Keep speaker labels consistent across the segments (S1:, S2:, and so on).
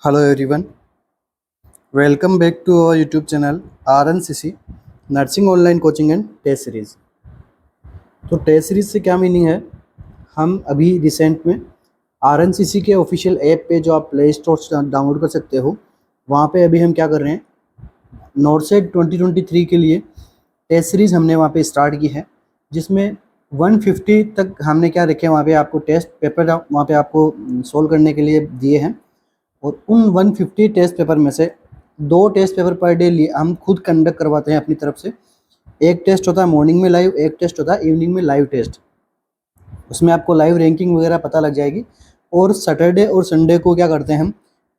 S1: Hello everyone, welcome back to our YouTube channel RNCC nursing online coaching and test series. तो test series से क्या meaning है, हम अभी रिसेंट में RNCC के ऑफिशियल ऐप पे जो आप प्ले स्टोर से डाउनलोड कर सकते हो, वहाँ पे अभी हम क्या कर रहे हैं, नॉर्सेट 2023 के लिए टेस्ट सीरीज़ हमने वहाँ पे स्टार्ट की है, जिसमें 150 तक हमने क्या रखे हैं, वहाँ पे आपको टेस्ट पेपर वहाँ पे आपको सोल्व करने के लिए दिए हैं। और उन 150 टेस्ट पेपर में से 2 टेस्ट पेपर पर डे लिए हम खुद कंडक्ट करवाते हैं अपनी तरफ से। एक टेस्ट होता है मॉर्निंग में लाइव, एक टेस्ट होता है इवनिंग में लाइव टेस्ट। उसमें आपको लाइव रैंकिंग वगैरह पता लग जाएगी। और सैटरडे और संडे को क्या करते हैं, हम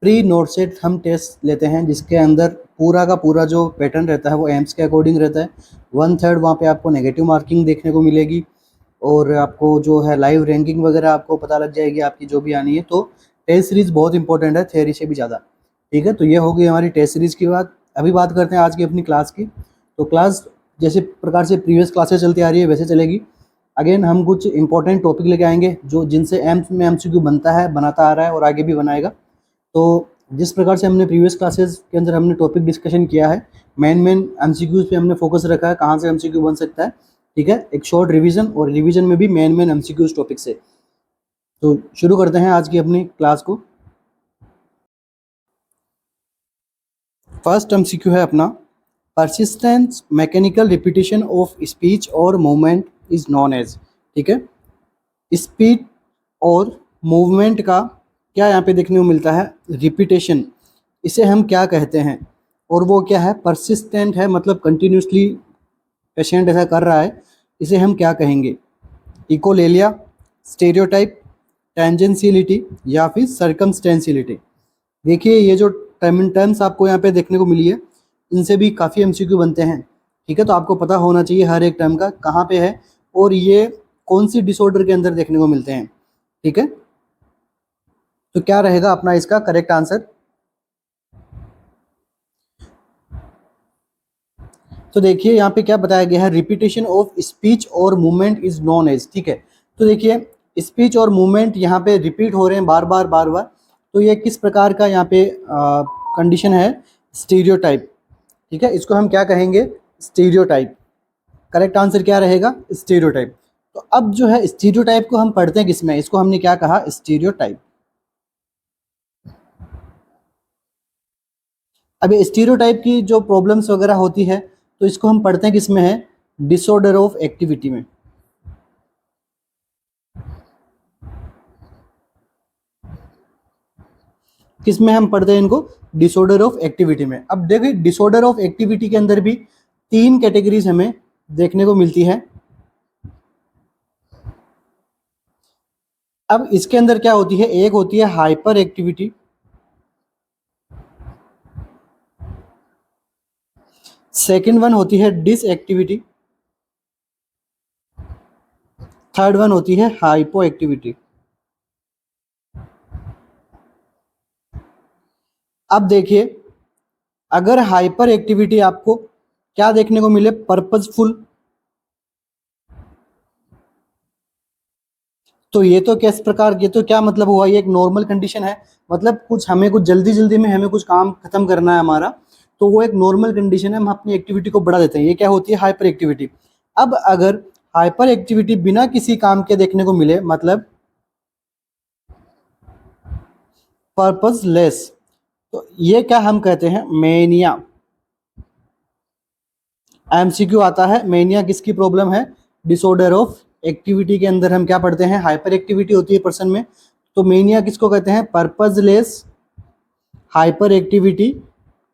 S1: प्री नोटसेट हम टेस्ट लेते हैं, जिसके अंदर पूरा का पूरा जो पैटर्न रहता है वो एम्स के अकॉर्डिंग रहता है। 1/3 वहाँ पे आपको नेगेटिव मार्किंग देखने को मिलेगी और आपको जो है लाइव रैंकिंग वगैरह आपको पता लग जाएगी आपकी जो भी आनी है। तो टेस्ट सीरीज़ बहुत इंपॉर्टेंट है, थ्योरी से भी ज़्यादा। ठीक है, तो ये हो गई हमारी टेस्ट सीरीज़ की बात। अभी बात करते हैं आज की अपनी क्लास की। तो क्लास जैसे प्रकार से प्रीवियस क्लासेस चलती आ रही है वैसे चलेगी। अगेन हम कुछ इंपॉर्टेंट टॉपिक लेके आएंगे जो जिनसे एम्स में एमसीक्यू बनता है, बनाता आ रहा है और आगे भी बनाएगा। तो जिस प्रकार से हमने प्रीवियस क्लासेस के अंदर हमने टॉपिक डिस्कशन किया है, मेन एमसीक्यूज़ पे हमने फोकस रखा है, कहाँ से एमसीक्यू बन सकता है। ठीक है, एक शॉर्ट रिवीजन और रिवीजन में भी मेन एमसीक्यूज़ टॉपिक से। तो शुरू करते हैं आज की अपनी क्लास को। फर्स्ट एमसीक्यू है अपना, persistence mechanical repetition of speech और मूवमेंट इज नॉन एज। ठीक है, स्पीच और मूवमेंट का क्या यहाँ पे देखने को मिलता है, रिपीटेशन। इसे हम क्या कहते हैं, और वो क्या है, परसिस्टेंट है, मतलब कंटिन्यूसली पेशेंट ऐसा कर रहा है, इसे हम क्या कहेंगे, इकोलेलिया, स्टेरियोटाइप, टेंजेंशियलिटी या फिर सर्कमस्टेंशियलिटी। देखिए ये जो टर्म्स आपको यहाँ पे देखने को मिली है, इनसे भी काफ़ी एमसीक्यू बनते हैं। ठीक है, तो आपको पता होना चाहिए हर एक टर्म का कहाँ पे है और ये कौन सी डिसऑर्डर के अंदर देखने को मिलते हैं। ठीक है, तो क्या रहेगा अपना इसका करेक्ट आंसर। तो देखिए यहाँ पे क्या बताया गया है, रिपीटेशन ऑफ स्पीच और मूवमेंट इज नोन एज। ठीक है, तो देखिए स्पीच और मूवमेंट यहाँ पे रिपीट हो रहे हैं बार बार, तो ये किस प्रकार का यहाँ पे कंडीशन है, स्टीरियोटाइप। ठीक है, इसको हम क्या कहेंगे, स्टीरियोटाइप। करेक्ट आंसर क्या रहेगा, स्टीरियोटाइप। तो अब जो है स्टीरियोटाइप को हम पढ़ते हैं किसमें, इसको हमने क्या कहा, स्टीरियोटाइप। अब ये स्टीरियोटाइप की जो प्रॉब्लम्स वगैरह होती है, तो इसको हम पढ़ते हैं किसमें है, डिसऑर्डर ऑफ एक्टिविटी में। किसमें हम पढ़ते हैं इनको, डिसऑर्डर ऑफ एक्टिविटी में। अब देखिए डिसऑर्डर ऑफ एक्टिविटी के अंदर भी 3 कैटेगरीज हमें देखने को मिलती है। अब इसके अंदर क्या होती है, एक होती है हाइपर एक्टिविटी, सेकेंड वन होती है डिस एक्टिविटी, थर्ड वन होती है हाइपो एक्टिविटी। अब देखिए अगर हाइपर एक्टिविटी आपको क्या देखने को मिले, पर्पजफुल, तो ये तो किस प्रकार, ये तो क्या मतलब हुआ, ये एक नॉर्मल कंडीशन है, मतलब कुछ हमें कुछ जल्दी में हमें कुछ काम खत्म करना है हमारा, तो वो एक नॉर्मल कंडीशन है, हम अपनी एक्टिविटी को बढ़ा देते हैं, ये क्या होती है, हाइपर एक्टिविटी। अब अगर हाइपर एक्टिविटी बिना किसी काम के देखने को मिले, मतलब पर्पजलेस, तो ये क्या हम कहते हैं, मेनिया। एमसीक्यू आता है, मेनिया किसकी प्रॉब्लम है, डिसऑर्डर ऑफ एक्टिविटी के अंदर हम क्या पढ़ते हैं, हाइपर एक्टिविटी होती है पर्सन में, तो मेनिया किसको कहते हैं, पर्पजलेस हाइपर एक्टिविटी,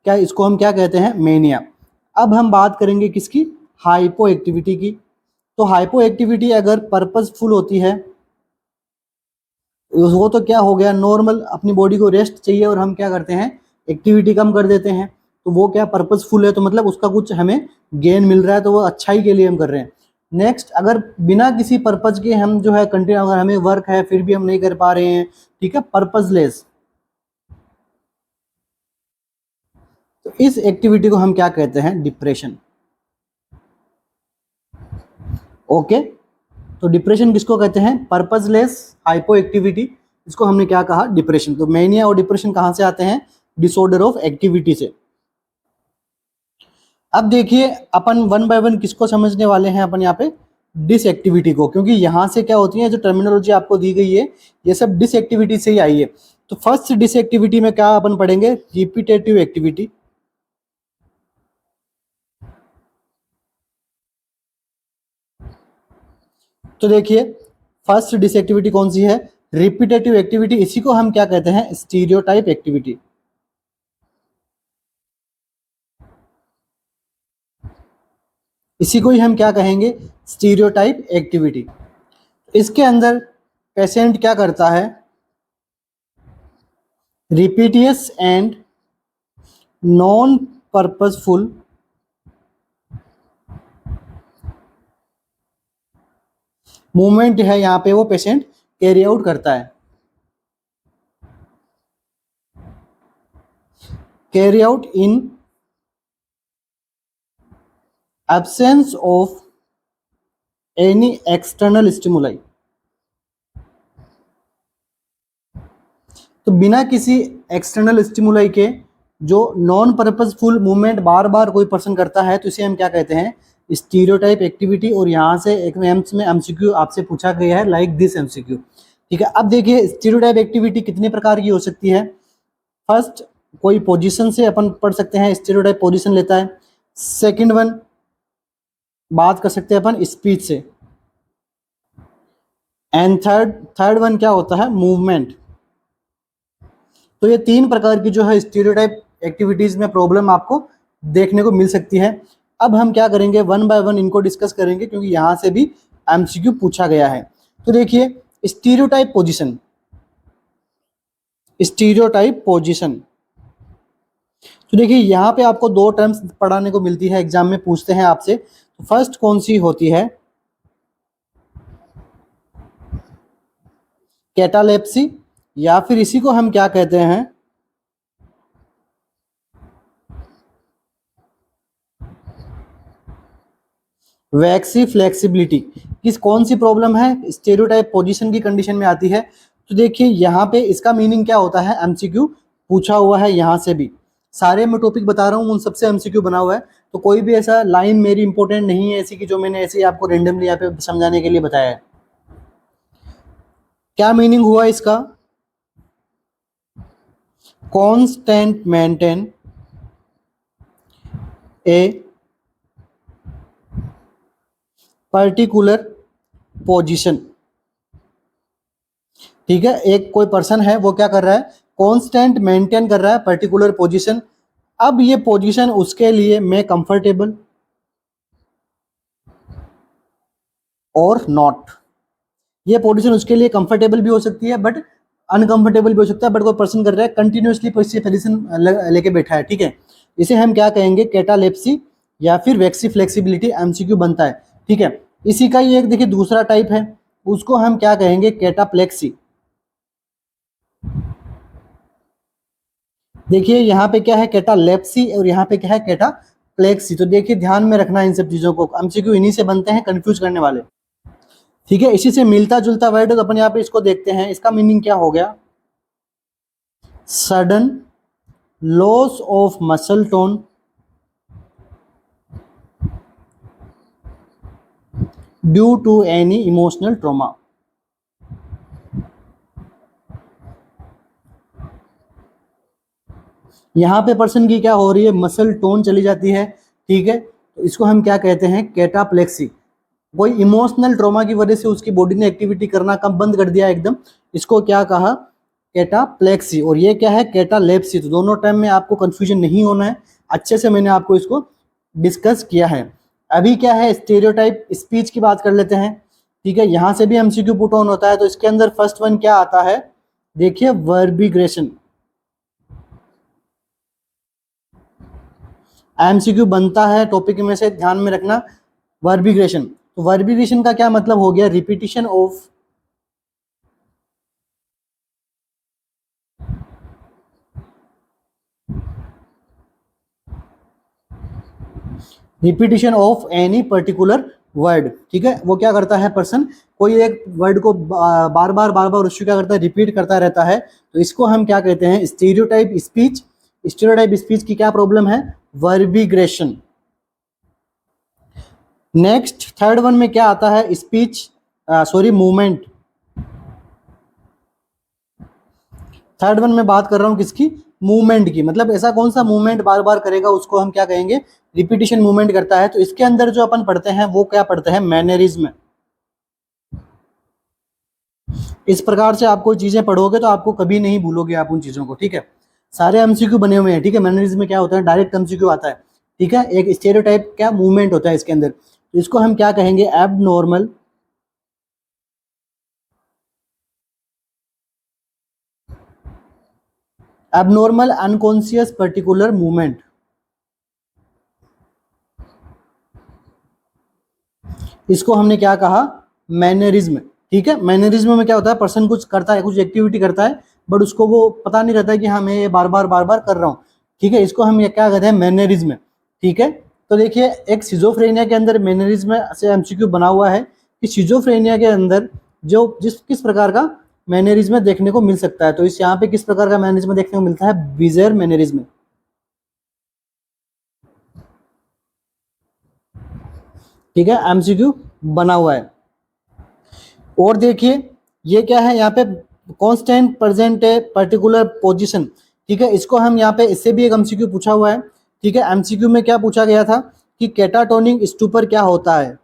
S1: क्या इसको हम क्या कहते हैं, मेनिया। अब हम बात करेंगे किसकी, हाइपो एक्टिविटी की। तो हाइपो एक्टिविटी अगर पर्पजफुल होती है, वो तो क्या हो गया, नॉर्मल अपनी बॉडी को रेस्ट चाहिए और हम क्या करते हैं, एक्टिविटी कम कर देते हैं, तो वो क्या पर्पजफुल है, तो मतलब उसका कुछ हमें गेन मिल रहा है, तो वो अच्छाई के लिए हम कर रहे हैं। नेक्स्ट, अगर बिना किसी पर्पज के हम जो है कंटिन्यू, अगर हमें वर्क है फिर भी हम नहीं कर पा रहे हैं, ठीक है, पर्पजलेस, तो इस एक्टिविटी को हम क्या कहते हैं, डिप्रेशन। ओके, तो डिप्रेशन किसको कहते हैं, पर्पजलेस हाइपो एक्टिविटी, इसको हमने क्या कहा, डिप्रेशन। तो मैनिया और डिप्रेशन कहाँ से आते हैं, डिसऑर्डर ऑफ एक्टिविटी से। अब देखिए अपन वन बाय वन किसको समझने वाले हैं अपन यहाँ पे, डिसएक्टिविटी को, क्योंकि यहाँ से क्या होती है, जो टर्मिनोलॉजी आपको दी गई है ये सब डिसएक्टिविटी से ही आई है। तो फर्स्ट डिसएक्टिविटी में क्या अपन पढ़ेंगे, रिपीटेटिव एक्टिविटी। तो देखिए फर्स्ट डिसएक्टिविटी कौन सी है, रिपीटेटिव एक्टिविटी। इसी को हम क्या कहते हैं, स्टीरियोटाइप एक्टिविटी। इसी को ही हम क्या कहेंगे, स्टीरियोटाइप एक्टिविटी। इसके अंदर पेशेंट क्या करता है, रिपीटियस एंड नॉन पर्पसफुल मूवमेंट है, यहाँ पे वो पेशेंट कैरी आउट करता है। Carry out in absence of any external stimuli. तो बिना किसी एक्सटर्नल स्टिमुलाई के जो नॉन पर्पसफुल मूवमेंट बार बार कोई पर्सन करता है, तो इसे हम क्या कहते हैं, स्टीरियोटाइप एक्टिविटी। और यहाँ से एक एम्स में एमसीक्यू आपसे पूछा गया है, लाइक दिस एमसीक्यू। ठीक है, अब देखिए स्टीरियोटाइप एक्टिविटी कितने प्रकार की हो सकती है। फर्स्ट, कोई पोजीशन से अपन पढ़ सकते हैं, स्टीरियोटाइप पोजीशन लेता है। सेकंड वन, बात कर सकते हैं अपन स्पीच से। एंड थर्ड वन क्या होता है, मूवमेंट। तो ये तीन प्रकार की जो है स्टीरियोटाइप एक्टिविटीज में प्रॉब्लम आपको देखने को मिल सकती है। अब हम क्या करेंगे, वन बाय वन इनको डिस्कस करेंगे, क्योंकि यहाँ से भी एमसीक्यू पूछा गया है। तो देखिए स्टीरियोटाइप पोजीशन, स्टीरियोटाइप पोजीशन। तो देखिए यहाँ पे आपको दो टर्म्स पढ़ाने को मिलती है, एग्जाम में पूछते हैं आपसे। तो फर्स्ट कौन सी होती है, कैटालेप्सी, या फिर इसी को हम क्या कहते हैं, वैक्सी फ्लेक्सिबिलिटी। किस कौन सी प्रॉब्लम है, स्टेरियोटाइप पोजीशन की कंडीशन में आती है। तो देखिए यहाँ पे इसका मीनिंग क्या होता है, एमसीक्यू पूछा हुआ है। यहाँ से भी सारे मैं टॉपिक बता रहा हूँ, उन सबसे एमसीक्यू बना हुआ है। तो कोई भी ऐसा लाइन मेरी इंपॉर्टेंट नहीं है ऐसी कि जो मैंने ऐसे ही आपको रेंडमली यहाँ पे समझाने के लिए बताया है। क्या मीनिंग हुआ इसका, constant maintain a particular position. ठीक है, एक कोई पर्सन है वो क्या कर रहा है, कांस्टेंट मेंटेन कर रहा है पर्टिकुलर पोजीशन। अब ये पोजीशन उसके लिए में कंफर्टेबल और नॉट, ये पोजीशन उसके लिए कंफर्टेबल भी हो सकती है बट अनकंफर्टेबल भी हो सकता है। बट कोई पर्सन कर रहा है कंटिन्यूसली पोजीशन लेके बैठा है, ठीक है, इसे हम क्या कहेंगे, कैटालेप्सी या फिर वैक्सी फ्लेक्सिबिलिटी। एमसीक्यू बनता है, ठीक है। इसी का ही एक देखिए दूसरा टाइप है, उसको हम क्या कहेंगे, कैटाप्लेक्सी। देखिए यहाँ पे क्या है, कैटालेप्सी, और यहाँ पे क्या है, कैटाप्लेक्सी। तो देखिए ध्यान में रखना इन सब चीजों को, एमसीक्यू इन्हीं से बनते हैं, कंफ्यूज करने वाले। ठीक है, इसी से मिलता जुलता वर्ड तो अपन यहाँ पे इसको देखते हैं। इसका मीनिंग क्या हो गया, sudden loss of muscle tone due to any emotional trauma. यहाँ पे पर्सन की क्या हो रही है, मसल टोन चली जाती है, ठीक है। तो इसको हम क्या कहते हैं, कैटाप्लेक्सी। कोई इमोशनल ट्रॉमा की वजह से उसकी बॉडी ने एक्टिविटी करना कम बंद कर दिया एकदम, इसको क्या कहा, कैटाप्लेक्सी। और ये क्या है, कैटालेप्सी। तो दोनों टाइम में आपको कंफ्यूजन नहीं होना है, अच्छे से मैंने आपको इसको डिस्कस किया है। अभी क्या है, स्टेरियोटाइप स्पीच की बात कर लेते हैं, ठीक है। यहाँ से भी एमसीक्यू पुट ऑन होता है। तो इसके अंदर फर्स्ट वन क्या आता है, देखिए वर्बिग्रेशन। एमसीक्यू बनता है टॉपिक में से, ध्यान में रखना, वर्बिग्रेशन। तो वर्बिग्रेशन का क्या मतलब हो गया, repetition of any particular word, ठीक है, वो क्या करता है, पर्सन कोई एक वर्ड को बार बार उसको क्या करता है, रिपीट करता रहता है, तो इसको हम क्या कहते हैं, स्टीरियोटाइप स्पीच। स्टीरियोटाइप स्पीच की क्या प्रॉब्लम है, वर्बिग्रेशन। नेक्स्ट थर्ड वन में क्या आता है, speech sorry movement. Third one में बात कर रहा हूं किसकी, मूवमेंट की, मतलब ऐसा कौन सा मूवमेंट बार बार करेगा उसको हम क्या कहेंगे, रिपीटिशन मूवमेंट करता है। तो इसके अंदर जो अपन पढ़ते हैं वो क्या पढ़ते हैं, मैनरिज्म। इस प्रकार से आपको चीजें पढ़ोगे तो आपको कभी नहीं भूलोगे आप उन चीजों को, ठीक है। सारे एमसीक्यू बने हुए हैं, ठीक है। मैनरिज्म में क्या होता है, डायरेक्ट एमसीक्यू आता है, ठीक है। एक स्टेरियोटाइप क्या मूवमेंट होता है इसके अंदर, तो इसको हम क्या कहेंगे, abnormal abnormal unconscious particular movement. इसको हमने क्या कहा, मैनरिज्म, ठीक है। मैनरिज्म में क्या होता है, पर्सन कुछ करता है, कुछ एक्टिविटी करता है, बट उसको वो पता नहीं रहता है कि हाँ मैं ये बार बार कर रहा हूँ, ठीक है। इसको हम ये क्या कहते हैं, मैनरिज्म, ठीक है। तो देखिए एक सिजोफ्रेनिया के अंदर मैनरिज्म से एमसीक्यू बना हुआ है कि सिजोफ्रेनिया के अंदर जो किस प्रकार का मैनरिज्म देखने को मिल सकता है। तो इस यहाँ पे किस प्रकार का मैनरिज्म देखने को मिलता है, बिजर मैनरिज्म, ठीक है, एमसीक्यू बना हुआ है। और देखिए ये क्या है, यहाँ पे कांस्टेंट प्रेजेंट है पर्टिकुलर पोजीशन, ठीक है। इसको हम यहाँ पे, इससे भी एक एमसीक्यू पूछा हुआ है, ठीक है। एमसीक्यू में क्या पूछा गया था कि कैटाटोनिक स्टूपर क्या होता है,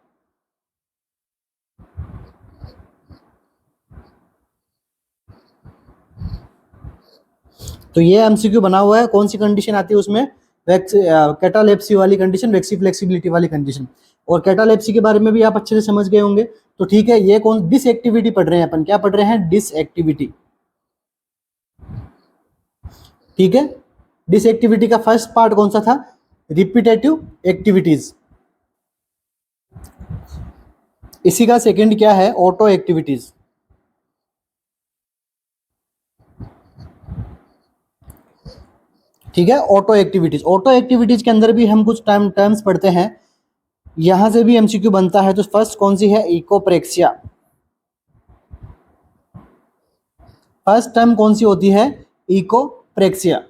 S1: तो ये एमसीक्यू बना हुआ है। कौन सी कंडीशन आती है उसमें, कैटालेप्सी वाली कंडीशन, वेक्सी फ्लेक्सिबिलिटी वाली कंडीशन। और कैटालेप्सी के बारे में भी आप अच्छे से समझ गए होंगे। तो ठीक है, ये कौन डिसएक्टिविटी पढ़ रहे हैं अपन, क्या पढ़ रहे हैं, डिसएक्टिविटी, ठीक है। डिसएक्टिविटी का फर्स्ट पार्ट कौन सा था, रिपीटेटिव एक्टिविटीज। इसी का सेकंड क्या है, ऑटो एक्टिविटीज, ठीक है। ऑटो एक्टिविटीज, ऑटो एक्टिविटीज के अंदर भी हम कुछ टर्म्स पढ़ते हैं, यहां से भी एमसीक्यू बनता है। तो फर्स्ट कौन सी है, इकोप्रेक्सिया। फर्स्ट टर्म कौन सी होती है, echopraxia.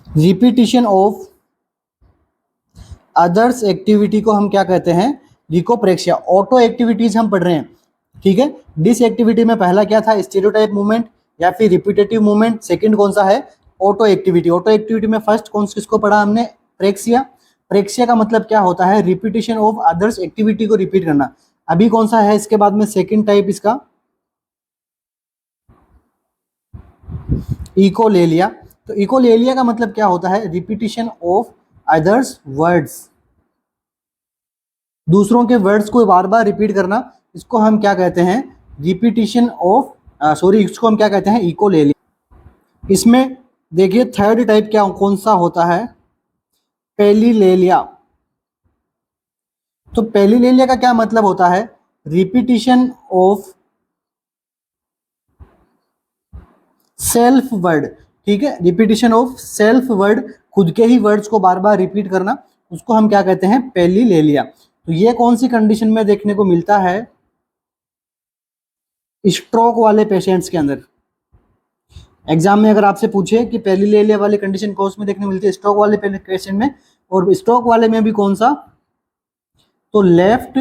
S1: Repetition of others activity को हम क्या कहते हैं, इकोप्रेक्सिया। ऑटो एक्टिविटीज हम पढ़ रहे हैं, ठीक है। डिस एक्टिविटी में पहला क्या था, स्टेरियोटाइप मूवमेंट या फिर रिपीटेटिव मूवमेंट। सेकंड कौन सा है, ऑटो एक्टिविटी। ऑटो एक्टिविटी में फर्स्ट कौन किसको पढ़ा हमने, प्रेक्सिया। प्रेक्सिया का मतलब क्या होता है, रिपीटिशन ऑफ अदर्स एक्टिविटी को रिपीट करना। अभी कौन सा है इसके बाद में सेकंड टाइप इसका, इकोलेलिया। तो इकोलेलिया का मतलब क्या होता है, रिपीटिशन ऑफ अदर्स वर्ड्स, दूसरों के वर्ड्स को बार बार रिपीट करना, इसको हम क्या कहते हैं, रिपीटिशन ऑफ सॉरी इसको हम क्या कहते हैं, इकोलेलिया। इसमें देखिए थर्ड टाइप क्या कौन सा होता है, पेलिलेलिया। तो पेलिलेलिया का क्या मतलब होता है, रिपीटिशन ऑफ सेल्फ वर्ड, ठीक है। रिपीटिशन ऑफ सेल्फ वर्ड, खुद के ही वर्ड्स को बार बार रिपीट करना, उसको हम क्या कहते हैं, पेलिलेलिया। तो ये कौन सी कंडीशन में देखने को मिलता है, स्ट्रोक वाले पेशेंट्स के अंदर। एग्जाम में अगर आपसे पूछे कि पेलिलेलिया वाली कंडीशन कौन में देखने को मिलती है, स्ट्रोक वाले पेशेंट में। और स्ट्रोक वाले में भी कौन सा, तो लेफ्ट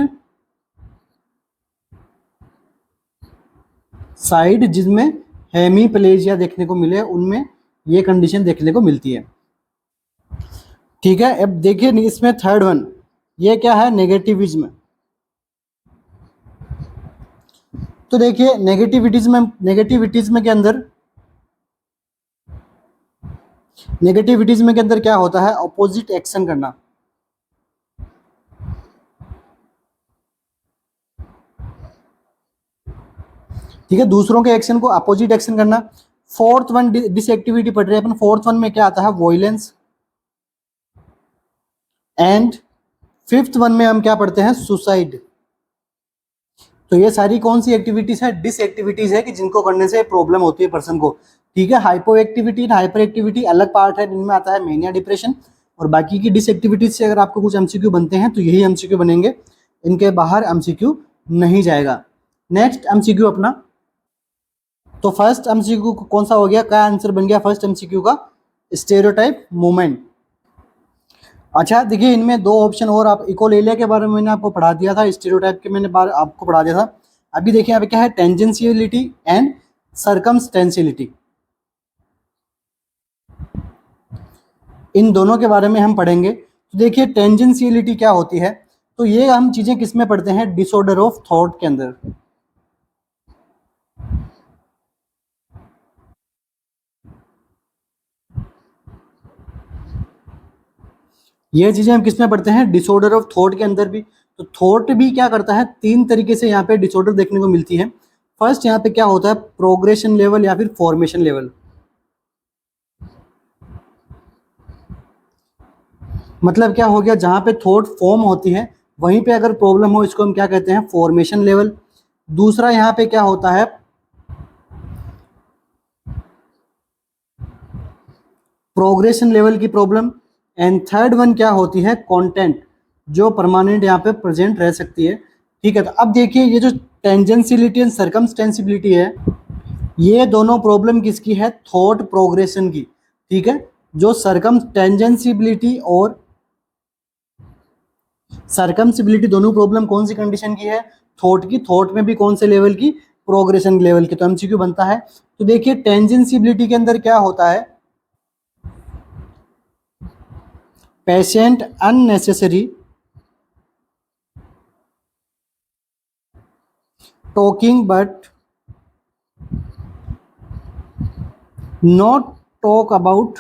S1: साइड जिसमें हेमीप्लेजिया देखने को मिले, उनमें ये कंडीशन देखने को मिलती है, ठीक है। अब देखिए इसमें थर्ड वन, ये क्या है, नेगेटिविज्म। तो देखिए नेगेटिविटीज के अंदर क्या होता है, ऑपोजिट एक्शन करना, ठीक है, दूसरों के एक्शन को अपोजिट एक्शन करना। फोर्थ वन डिसएक्टिविटी पढ़ रहे हैं अपन, फोर्थ वन में क्या आता है, वॉयलेंस। एंड फिफ्थ वन में हम क्या पढ़ते हैं, सुसाइड। तो ये सारी कौन सी एक्टिविटीज है, डिस एक्टिविटीज है कि जिनको करने से प्रॉब्लम होती है पर्सन को, ठीक है। हाइपो एक्टिविटी, हाइपर एक्टिविटी अलग पार्ट है, इनमें आता है मेनिया डिप्रेशन। और बाकी की डिसएक्टिविटीज से अगर आपको कुछ एमसीक्यू बनते हैं तो यही एमसीक्यू बनेंगे, इनके बाहर एमसीक्यू नहीं जाएगा। नेक्स्ट एमसीक्यू अपना, तो फर्स्ट एमसीक्यू कौन सा हो गया, क्या आंसर बन गया फर्स्ट एमसीक्यू का, स्टेरियोटाइप मूवमेंट। अच्छा देखिए, इनमें दो ऑप्शन और, आप इकोलेलिया के बारे में मैंने आपको पढ़ा दिया था, स्टेरियोटाइप के मैंने बार आपको पढ़ा दिया था। अभी देखिए यहाँ पे क्या है, टेंजेंशियलिटी एंड सर्कमस्टेंशियलिटी, इन दोनों के बारे में हम पढ़ेंगे। तो देखिए टेंजेंशियलिटी क्या होती है, तो ये हम चीजें किस में पढ़ते हैं, डिसऑर्डर ऑफ थॉट के अंदर। ये चीजें हम किस में पढ़ते हैं, डिसऑर्डर ऑफ थॉट के अंदर भी। तो थॉट भी क्या करता है, तीन तरीके से यहाँ पे डिसऑर्डर देखने को मिलती है। फर्स्ट यहाँ पे क्या होता है, प्रोग्रेशन लेवल या फिर फॉर्मेशन लेवल। मतलब क्या हो गया, जहां पे थॉट फॉर्म होती है वहीं पे अगर प्रॉब्लम हो, इसको हम क्या कहते हैं, फॉर्मेशन लेवल। दूसरा यहाँ पे क्या होता है, प्रोग्रेशन लेवल की प्रॉब्लम। एंड थर्ड वन क्या होती है, कंटेंट, जो परमानेंट यहाँ पे प्रेजेंट रह सकती है। ठीक है, तो अब देखिए ये जो टेंजेंशियलिटी एंड सर्कमस्टेंसिबिलिटी है, ये दोनों प्रॉब्लम किसकी है, थॉट प्रोग्रेशन की। ठीक है, जो टेंजेंसिबिलिटी और सर्कमसिबिलिटी दोनों प्रॉब्लम कौन सी कंडीशन की है, थॉट की। थॉट में भी कौन से लेवल की, प्रोग्रेशन लेवल की। तो एमसीक्यू बनता है। तो देखिए टेंजेंसिबिलिटी के अंदर क्या होता है, patient unnecessary talking but not talk about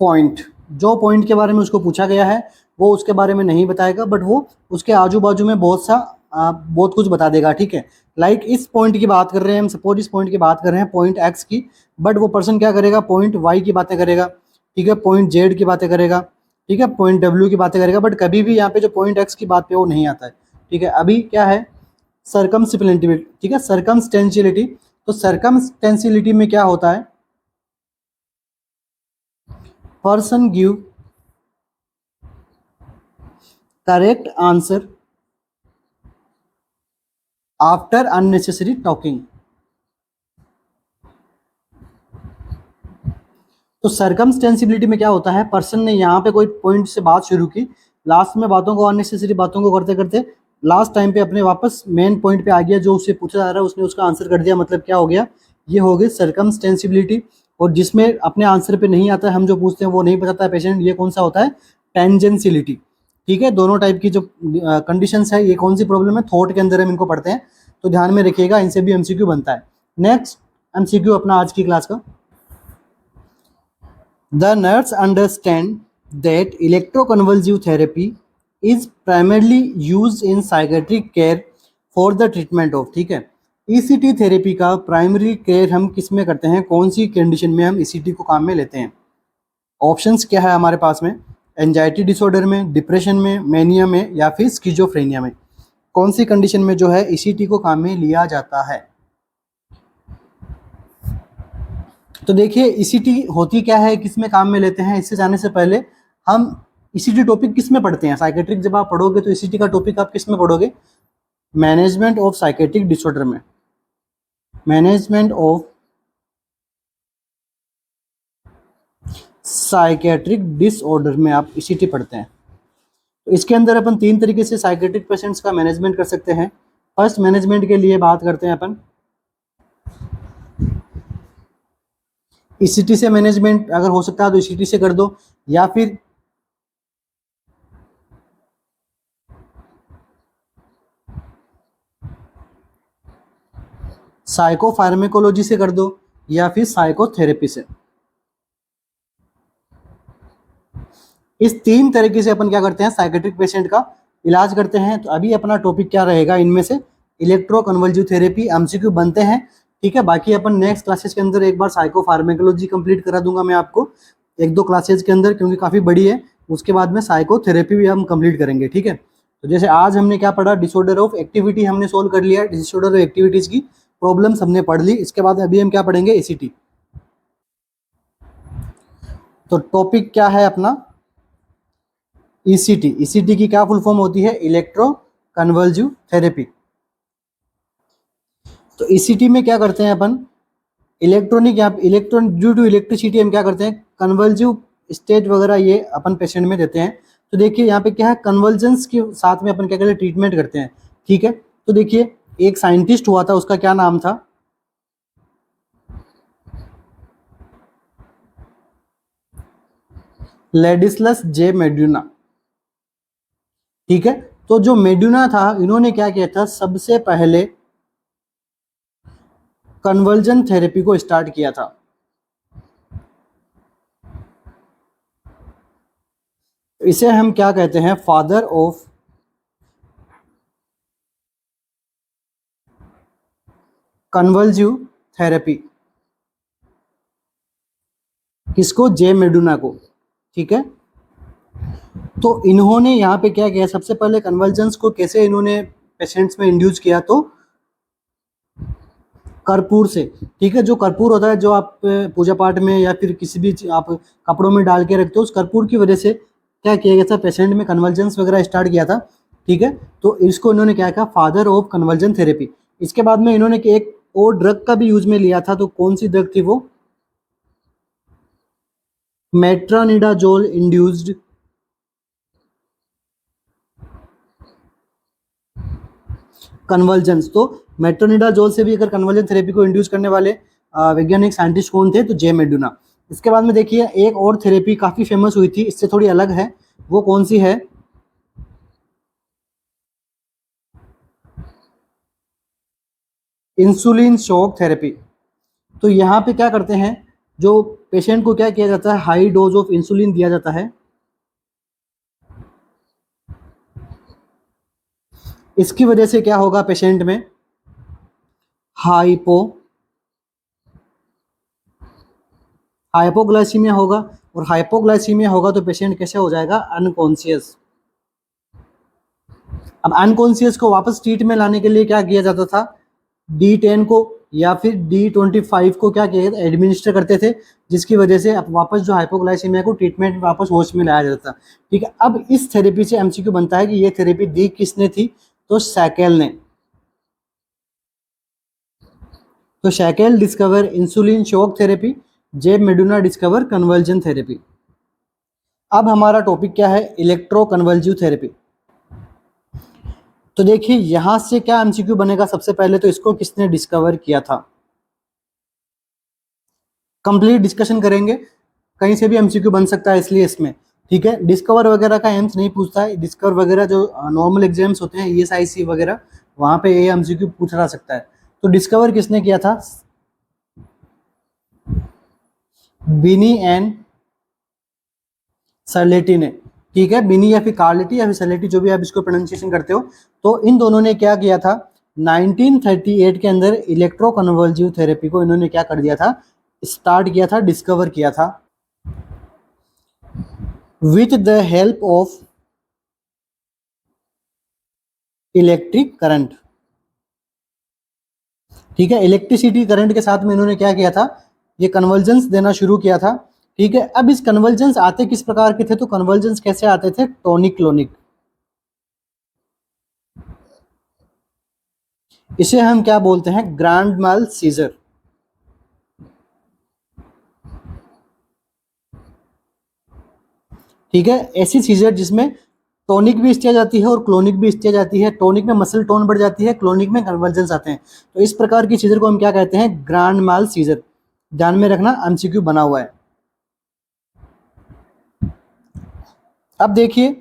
S1: point. जो पॉइंट के बारे में उसको पूछा गया है वो उसके बारे में नहीं बताएगा, बट वो उसके आजू बाजू में बहुत कुछ बता देगा। ठीक है, लाइक इस पॉइंट की बात कर रहे हैं हम, सपोज इस पॉइंट की बात कर रहे हैं, पॉइंट एक्स की, बट वो पर्सन क्या करेगा, पॉइंट वाई की बातें करेगा। ठीक है, पॉइंट जेड की बातें करेगा। ठीक है, पॉइंट डब्ल्यू की बातें करेगा, बट कभी भी यहाँ पे जो पॉइंट एक्स की बात पे वो नहीं आता है। ठीक है, अभी क्या है, सर्कमस्टेंशियलिटी। ठीक है, सर्कमस्टेंशियलिटी। तो सर्कमस्टेंशियलिटी में क्या होता है, person give correct answer after unnecessary talking. तो सर्कमस्टेंसिबिलिटी में क्या होता है, पर्सन ने यहाँ पे कोई पॉइंट से बात शुरू की, लास्ट में बातों को, अननेसेसरी बातों को करते करते लास्ट टाइम पे अपने वापस मेन पॉइंट पे आ गया, जो उससे पूछा जा रहा है उसने उसका आंसर कर दिया। मतलब क्या हो गया, ये हो गई सर्कमस्टेंसिबिलिटी। और जिसमें अपने आंसर पे नहीं आता है, हम जो पूछते हैं वो नहीं बताता है पेशेंट, ये कौन सा होता है, टेंजेंशियलिटी। ठीक है, दोनों टाइप की जो कंडीशंस है, ये कौन सी प्रॉब्लम है, थॉट के अंदर हम इनको पढ़ते हैं। तो ध्यान में रखिएगा, इनसे भी एमसीक्यू बनता है। नेक्स्ट एमसीक्यू अपना आज की क्लास का, the nurse understand that electroconvulsive therapy is primarily used in psychiatric care for the treatment of। ठीक है, ईसीटी थेरेपी का प्राइमरी केयर हम किस में करते हैं, कौन सी कंडीशन में हम ईसीटी को काम में लेते हैं। ऑप्शंस क्या है हमारे पास में, एंजाइटी डिसऑर्डर में, डिप्रेशन में, मैनिया में, या फिर स्किजोफ्रेनिया में। कौन सी कंडीशन में जो है ईसीटी को काम में लिया जाता है। तो देखिए ईसीटी होती क्या है, किस में काम में लेते हैं, इससे जाने से पहले हम ईसीटी टॉपिक किस में पढ़ते हैं, साइकेट्रिक जब आप पढ़ोगे तो ईसीटी का टॉपिक आप किस में पढ़ोगे, मैनेजमेंट ऑफ साइकेट्रिक डिसऑर्डर में। मैनेजमेंट ऑफ साइकेट्रिक डिसऑर्डर में आप ईसीटी पढ़ते हैं। तो इसके अंदर अपन तीन तरीके से साइकेट्रिक पेशेंट्स का मैनेजमेंट कर सकते हैं। फर्स्ट मैनेजमेंट के लिए बात करते हैं अपन, ईसीटी से मैनेजमेंट अगर हो सकता है तो ईसीटी से कर दो, या फिर साइकोफार्मेकोलॉजी से कर दो, या फिर साइकोथेरेपी से। इस तीन तरीके से अपन क्या करते हैं, साइकेट्रिक पेशेंट का इलाज करते हैं। तो अभी अपना टॉपिक क्या रहेगा इनमें से, इलेक्ट्रोकन्वल्सिव थेरेपी। एमसीक्यू बनते हैं। ठीक है, बाकी अपन नेक्स्ट क्लासेस के अंदर एक बार साइकोफार्मेकोलॉजी कंप्लीट करा दूंगा मैं आपको, एक दो क्लासेस के अंदर, क्योंकि काफ़ी बड़ी है। उसके बाद में साइकोथेरेपी भी हम कंप्लीट करेंगे। ठीक है, तो जैसे आज हमने क्या पढ़ा, डिसऑर्डर ऑफ एक्टिविटी हमने सोल्व कर लिया, डिसऑर्डर ऑफ एक्टिविटीज़ की प्रॉब्लम्स हमने पढ़ ली। इसके बाद अभी हम क्या पढ़ेंगे, ईसीटी। तो टॉपिक क्या है अपना, ईसीटी। ईसीटी की क्या फुल फॉर्म होती है, इलेक्ट्रो कन्वर्जिव थेरेपी। तो ईसीटी में क्या करते हैं अपन, इलेक्ट्रॉनिक या इलेक्ट्रॉन ड्यू टू इलेक्ट्रिसिटी हम क्या करते हैं, कन्वर्जिव स्टेट वगैरह ये अपन पेशेंट में देते हैं। तो देखिए यहाँ पे क्या है, कन्वर्जेंस के साथ में अपन क्या करते हैं, ट्रीटमेंट करते हैं। ठीक है, तो देखिए एक साइंटिस्ट हुआ था, उसका क्या नाम था, लेडिस्लस जे मेड्यूना। ठीक है, तो जो मेड्यूना था, इन्होंने क्या किया था, सबसे पहले कन्वर्जन थेरेपी को स्टार्ट किया था। इसे हम क्या कहते हैं, फादर ऑफ कन्वर्जिव थेरेपी। किसको, जे मेडुना को। ठीक है, तो इन्होंने यहाँ पे क्या किया, सबसे पहले कन्वर्जेंस को कैसे इन्होंने पेशेंट्स में इंड्यूस किया, तो कर्पूर से। ठीक है, जो कर्पूर होता है, जो आप पूजा पाठ में या फिर किसी भी आप कपड़ों में डाल के रखते हो, उस कर्पूर की वजह से क्या किया गया था, पेशेंट में कन्वर्जेंस वगैरह स्टार्ट किया था। ठीक है, तो इसको इन्होंने क्या कहा, फादर ऑफ कन्वर्जन थेरेपी। इसके बाद में इन्होंने एक और ड्रग का भी यूज में लिया था, तो कौन सी ड्रग थी वो, मेट्रोनिडाजोल इंड्यूस्ड कन्वर्जेंस। तो मेट्रोनिडाजोल से भी अगर कन्वर्जन थेरेपी को इंड्यूस करने वाले वैज्ञानिक साइंटिस्ट कौन थे, तो जे मेडुना। इसके बाद में देखिए एक और थेरेपी काफी फेमस हुई थी, इससे थोड़ी अलग है, वो कौन सी है, इंसुलिन शॉक थेरेपी। तो यहाँ पे क्या करते हैं, जो पेशेंट को क्या किया जाता है, हाई डोज ऑफ इंसुलिन दिया जाता है। इसकी वजह से क्या होगा, पेशेंट में हाइपोग्लाइसीमिया होगा, और हाइपोग्लाइसीमिया होगा तो पेशेंट कैसे हो जाएगा, अनकॉन्शियस। अब अनकॉन्शियस को वापस ट्रीट में लाने के लिए क्या किया जाता था, D10 को या फिर D25 को क्या किया जाता, एडमिनिस्टर करते थे, जिसकी वजह से अब वापस जो हाइपोग्लाइसीमिया को ट्रीटमेंट में वापस होश में लाया जाता था। ठीक है, अब इस थेरेपी से एमसीक्यू बनता है कि ये थेरेपी दी किसने थी, तो सैकेल ने। तो Sakel discover insulin shock therapy, J Meduna discover conversion therapy. अब हमारा टॉपिक क्या है, इलेक्ट्रो कन्वर्जिव थेरेपी। तो देखिए यहां से क्या एमसीक्यू बनेगा, सबसे पहले तो इसको किसने डिस्कवर किया था, कंप्लीट डिस्कशन करेंगे, कहीं से भी एमसीक्यू बन सकता है इसलिए इसमें। ठीक है, डिस्कवर वगैरह का एम्स नहीं पूछता है, डिस्कवर वगैरह जो नॉर्मल एग्जाम्स होते हैं, ESIC वगैरह, वहां पे ये एमसीक्यू पूछा जा सकता है। तो डिस्कवर किसने किया था, बिनी एंड सर्लेटी ने। ठीक है, बिनी या फिर कार्लेटी या फिर सर्लेटी, जो भी आप इसको प्रोनाउंसिएशन करते हो। तो इन दोनों ने क्या किया था, 1938 के अंदर इलेक्ट्रो कन्वर्जिव थेरेपी को इन्होंने क्या कर दिया था, स्टार्ट किया था, डिस्कवर किया था, with the help of electric current. ठीक है, इलेक्ट्रिसिटी करंट के साथ में इन्होंने क्या किया था, ये कन्वर्जेंस देना शुरू किया था। ठीक है, अब इस कन्वर्जेंस आते किस प्रकार के थे, तो कन्वर्जेंस कैसे आते थे, टॉनिक क्लोनिक। इसे हम क्या बोलते हैं, ग्रैंड माल सीजर। ठीक है, ऐसी सीजर जिसमें टॉनिक भी स्टेज आती है और क्लोनिक भी स्टेज आती है, टॉनिक में मसल टोन बढ़ जाती है, क्लोनिक में कन्वर्जेंस आते हैं। तो इस प्रकार की सीजर को हम क्या कहते हैं, ग्रैंड माल सीजर। ध्यान में रखना, एमसीक्यू बना हुआ है। अब देखिए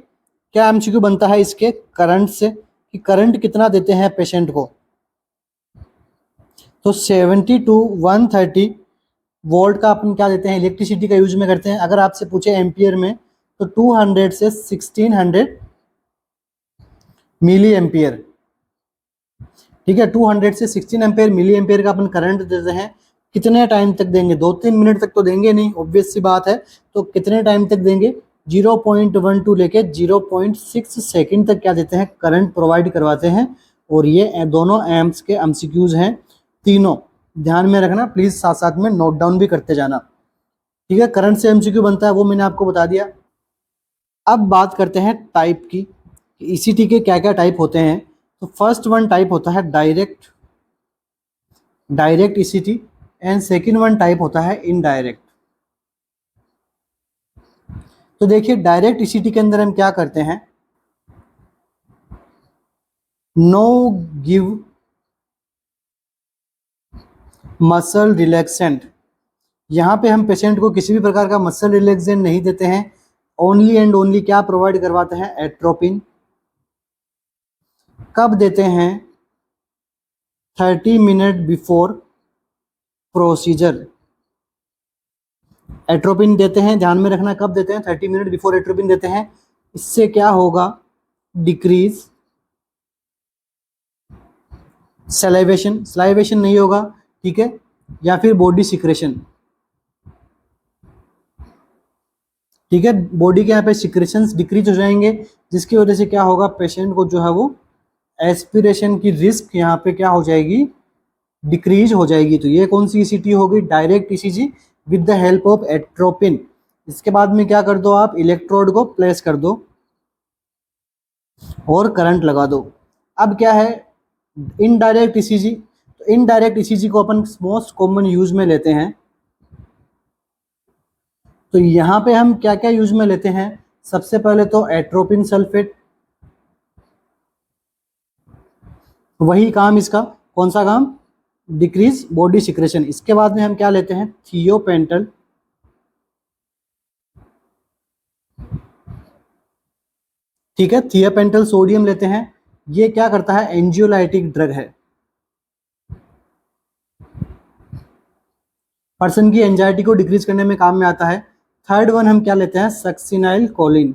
S1: क्या एमसीक्यू बनता है इसके करंट से, कि करंट कितना देते हैं पेशेंट को। तो 70 to 130 वोल्ट का अपन क्या देते हैं, इलेक्ट्रिसिटी का यूज में करते हैं। अगर आपसे पूछे एम्पियर में, तो 200 से 1600 मिली एम्पियर। ठीक है, 200 से 16 एम्पियर मिली एम्पियर का अपन करंट देते हैं। कितने टाइम तक देंगे, 2-3 मिनट तक तो देंगे नहीं, ऑब्वियस सी बात है। तो कितने टाइम तक देंगे, 0.12 लेके 0.6 सेकेंड तक क्या देते हैं, करंट प्रोवाइड करवाते हैं। और ये दोनों एम्प्स के एमसीक्यूज हैं तीनों, ध्यान में रखना प्लीज, साथ साथ में नोट डाउन भी करते जाना। ठीक है, करंट से एमसीक्यू बनता है वो मैंने आपको बता दिया। अब बात करते हैं टाइप की, ईसीटी के क्या क्या टाइप होते हैं। तो फर्स्ट वन टाइप होता है direct ECT, and second one type होता है इनडायरेक्ट। तो देखिए डायरेक्ट ईसीटी के अंदर हम क्या करते हैं, नो गिव मसल रिलैक्सेंट, यहाँ पे हम पेशेंट को किसी भी प्रकार का मसल रिलैक्सेंट नहीं देते हैं, ओनली एंड ओनली क्या प्रोवाइड करवाते हैं, एट्रोपिन। कब देते हैं, 30 मिनट बिफोर प्रोसीजर एट्रोपिन देते हैं। ध्यान में रखना कब देते हैं, 30 मिनट बिफोर एट्रोपिन देते हैं। इससे क्या होगा, डिक्रीज सलाइवेशन नहीं होगा, ठीक है, या फिर बॉडी सिक्रेशन, ठीक है, बॉडी के यहाँ पे सिक्रेशंस डिक्रीज हो जाएंगे, जिसकी वजह से क्या होगा, पेशेंट को जो है वो एस्पिरेशन की रिस्क यहाँ पे क्या हो जाएगी, डिक्रीज हो जाएगी। तो ये कौन सी ईसीटी होगी, direct ECG with the help of atropine. इसके बाद में क्या कर दो, आप इलेक्ट्रोड को प्लेस कर दो और करंट लगा दो। अब क्या है, इनडायरेक्ट ईसीजी। तो इनडायरेक्ट ईसीजी को अपन मोस्ट कॉमन यूज में लेते हैं। तो यहाँ पे हम क्या क्या यूज में लेते हैं, सबसे पहले तो एट्रोपिन सल्फेट, वही काम इसका, कौन सा काम, डिक्रीज बॉडी सिक्रेशन। इसके बाद में हम क्या लेते हैं, थियोपेंटल, ठीक है, थियोपेंटल सोडियम लेते हैं। ये क्या करता है, एंजियोलाइटिक ड्रग है, पर्सन की एंजाइटी को डिक्रीज करने में काम में आता है। थर्ड वन हम क्या लेते हैं, सक्सिनाइल कोलिन।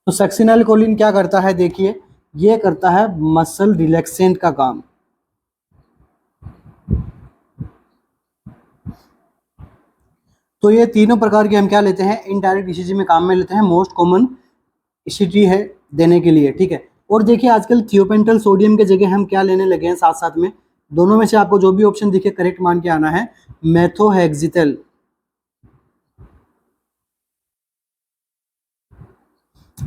S1: तो सक्सिनाइल कोलिन क्या करता है, देखिए ये करता है मसल रिलैक्सेंट का काम। तो ये तीनों प्रकार के हम क्या लेते हैं, इनडायरेक्ट ईसीजी में काम में लेते हैं, मोस्ट कॉमन ईसीजी है देने के लिए, ठीक है। और देखिए आजकल थियोपेंटल सोडियम के जगह हम क्या लेने लगे हैं, साथ साथ में दोनों में से आपको जो भी ऑप्शन दिखे करेक्ट मान के आना है, मेथोहेक्सिटल,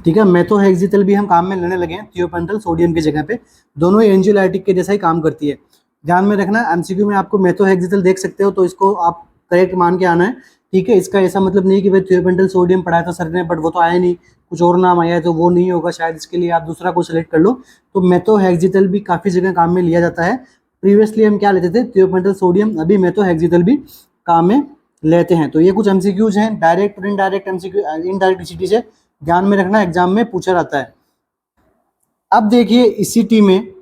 S1: ठीक है, मेथोहेक्सिटल भी हम काम में लेने लगे हैं थियोपेंटल सोडियम की जगह पे। दोनों ही एंजियोलाइटिक के जैसा ही काम करती है। ध्यान में रखना, एमसीक्यू में आपको मेथोहेक्सिटल देख सकते हो, तो इसको आप करेक्ट मान के आना है, ठीक है। इसका ऐसा मतलब नहीं कि भाई थियोपेंटल सोडियम पढ़ाया था सर ने बट वो तो आया नहीं, कुछ और नाम आया है तो वो नहीं होगा शायद, इसके लिए आप दूसरा को सिलेक्ट कर लो। तो मेथोहेक्सिटल भी काफ़ी जगह काम में लिया जाता है। प्रीवियसली हम क्या लेते थे, थियोपेंटल सोडियम, अभी मेथोहेक्सिटल भी काम में लेते हैं। तो ये कुछ एमसीक्यूज हैं डायरेक्ट और इनडायरेक्ट एमसीक्यू, इनडायरेक्ट ईसीटी से, ध्यान में रखना, एग्जाम में पूछा जाता है। अब देखिए ईसीटी में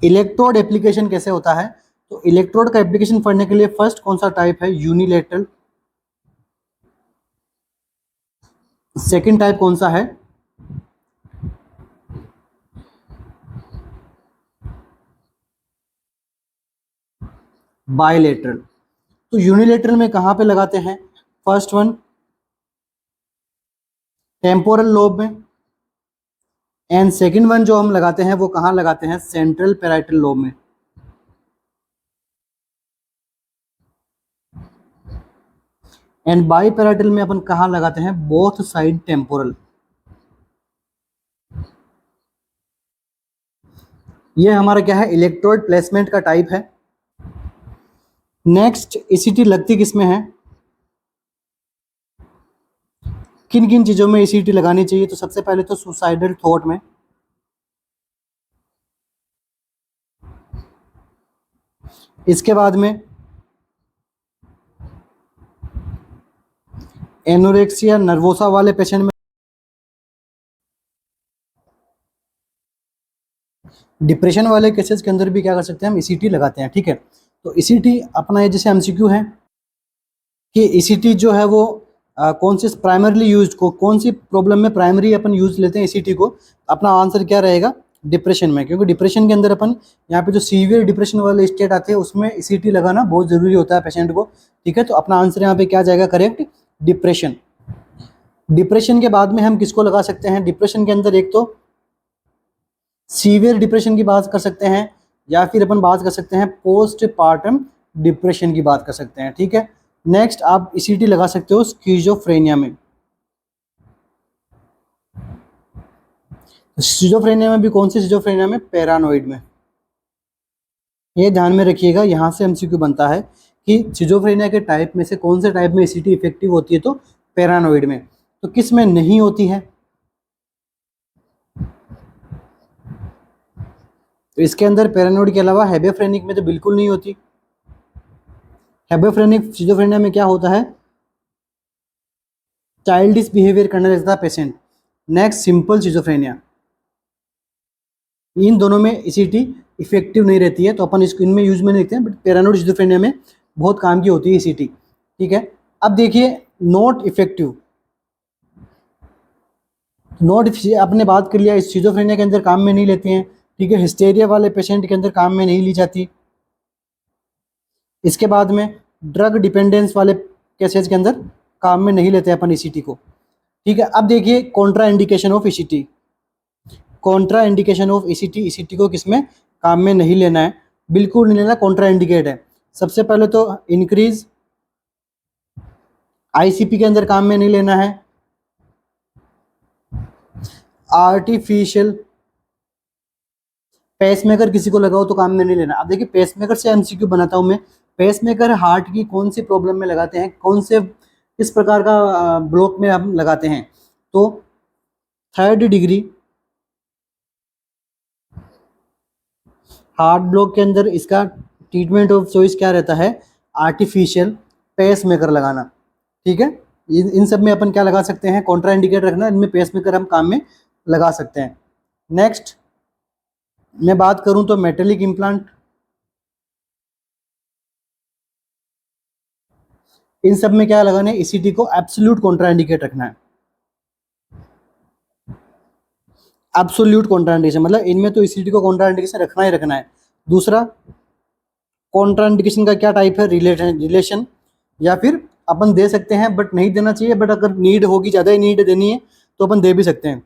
S1: इलेक्ट्रोड एप्लीकेशन कैसे होता है। तो इलेक्ट्रोड का एप्लीकेशन पढ़ने के लिए फर्स्ट कौन सा टाइप है, यूनिलेटरल। सेकंड टाइप कौन सा है, बायलेटरल। तो यूनिलेटरल में कहां पे लगाते हैं, फर्स्ट वन टेम्पोरल लोब में, एंड सेकंड वन जो हम लगाते हैं वो कहां लगाते हैं, सेंट्रल पैराइटल लोब में। एंड बाईपैराइटल में अपन कहां लगाते हैं, बोथ साइड टेम्पोरल। ये हमारा क्या है, इलेक्ट्रोड प्लेसमेंट का टाइप है। नेक्स्ट ईसीटी लगती किसमें है, किन किन चीजों में ईसीटी लगानी चाहिए। तो सबसे पहले तो सुसाइडल थॉट में, इसके बाद में एनोरेक्सिया नर्वोसा वाले पेशेंट में, डिप्रेशन वाले केसेस के अंदर भी क्या कर सकते हैं, हम ईसीटी लगाते हैं, ठीक है। तो ईसीटी अपना ये जैसे एमसीक्यू है कि ईसीटी जो है वो कौन सी प्राइमरली यूज को, कौन सी प्रॉब्लम में प्राइमरी अपन यूज लेते हैं ईसीटी को, अपना आंसर क्या रहेगा, डिप्रेशन में। क्योंकि डिप्रेशन के अंदर अपन यहाँ पे जो सीवियर डिप्रेशन वाले स्टेट आते हैं उसमें ईसीटी लगाना बहुत जरूरी होता है पेशेंट को, ठीक है। तो अपना आंसर यहाँ पे क्या जाएगा, करेक्ट, डिप्रेशन। डिप्रेशन के बाद में हम किसको लगा सकते हैं, डिप्रेशन के अंदर एक तो सीवियर डिप्रेशन की बात कर सकते हैं, या फिर अपन बात कर सकते हैं पोस्ट पार्टम डिप्रेशन की बात कर सकते हैं, ठीक है। नेक्स्ट आप ईसीटी लगा सकते हो स्किज़ोफ्रेनिया में। स्किज़ोफ्रेनिया में भी कौन सी स्किज़ोफ्रेनिया में? पैरानोइड में। ये ध्यान में रखिएगा, यहाँ से एमसीक्यू बनता है कि स्किज़ोफ्रेनिया के टाइप में से कौन से टाइप में ईसीटी इफेक्टिव होती है, तो पैरानोइड में। तो किस में नहीं होती है? तो इसके अंदर पैरानोइड के अलावा हेबेफ्रेनिक में तो बिल्कुल नहीं होती। हेबेफ्रेनिक स्किज़ोफ्रेनिया में क्या होता है? चाइल्डिश बिहेवियर करने लगता है पेशेंट। नेक्स्ट सिंपल स्किज़ोफ्रेनिया, इन दोनों में ईसीटी इफेक्टिव नहीं रहती है, तो अपन इसको इनमें यूज में नहीं देखते हैं, बट पैरानोइड स्किज़ोफ्रेनिया में बहुत काम की होती है ईसीटी, ठीक है। अब देखिए नॉट इफेक्टिव, नॉट आपने बात कर लिया, स्किज़ोफ्रेनिया के अंदर काम में नहीं लेते हैं, ठीक है। हिस्टेरिया वाले पेशेंट के अंदर काम में नहीं ली जाती। इसके बाद में ड्रग डिपेंडेंस वाले केसेस के अंदर काम में नहीं लेते अपन ईसीटी को, ठीक है। अब देखिए Contra indication of ECT, Contra indication of ECT, ECT को किसमें काम में नहीं लेना है? बिल्कुल नहीं लेना, कॉन्ट्रा इंडिकेट है। सबसे पहले तो इंक्रीज, आईसीपी के अंदर काम में नहीं लेना है। आर्टिफिशियल पेसमेकर किसी को लगाओ तो काम में नहीं लेना। अब देखिए पेसमेकर से एमसीक्यू बनाता हूं मैं। पेसमेकर हार्ट की कौन सी प्रॉब्लम में लगाते हैं, कौन से किस प्रकार का ब्लॉक में हम लगाते हैं? तो 3rd डिग्री हार्ट ब्लॉक के अंदर इसका ट्रीटमेंट ऑफ चॉइस क्या रहता है? आर्टिफिशियल पेसमेकर लगाना, ठीक है। इन सब में अपन क्या लगा सकते हैं? कॉन्ट्रा इंडिकेट रखना, इनमें पेसमेकर हम काम में लगा सकते हैं। नेक्स्ट मैं बात करूं तो मेटेलिक इम्प्लांट, इन सब में क्या लगाना है? ईसीटी को एब्सोल्यूट कॉन्ट्रा इंडिकेट रखना है। एब्सोल्यूट कॉन्ट्रा इंडिकेशन मतलब इनमें तो ईसीटी को कॉन्ट्रा इंडिकेशन रखना ही रखना है। दूसरा कॉन्ट्रा इंडिकेशन का क्या टाइप है? रिलेशन, या फिर अपन दे सकते हैं बट नहीं देना चाहिए, बट अगर नीड होगी, ज़्यादा ही नीड देनी है तो अपन दे भी सकते हैं।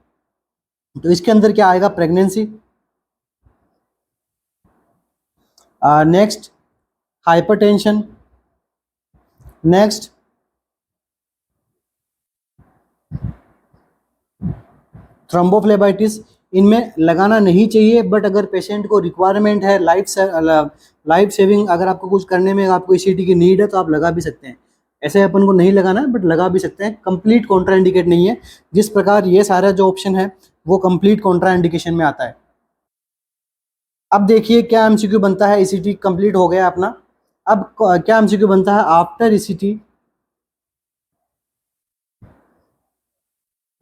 S1: तो इसके अंदर क्या आएगा? Pregnancy. Next hypertension. Next thrombophlebitis. इनमें लगाना नहीं चाहिए, बट अगर पेशेंट को रिक्वायरमेंट है, लाइफ सेविंग अगर आपको कुछ करने में आपको ईसीटी की नीड है तो आप लगा भी सकते हैं। ऐसे अपन को नहीं लगाना है, बट लगा भी सकते हैं। कंप्लीट कॉन्ट्रा इंडिकेट नहीं है, जिस प्रकार ये सारा जो ऑप्शन है वो कंप्लीट कॉन्ट्रा इंडिकेशन में आता है। अब देखिए क्या एमसीक्यू बनता है, ईसीटी कंप्लीट हो गया अपना। अब क्या एमसीक्यू बनता है आफ्टर ईसीटी?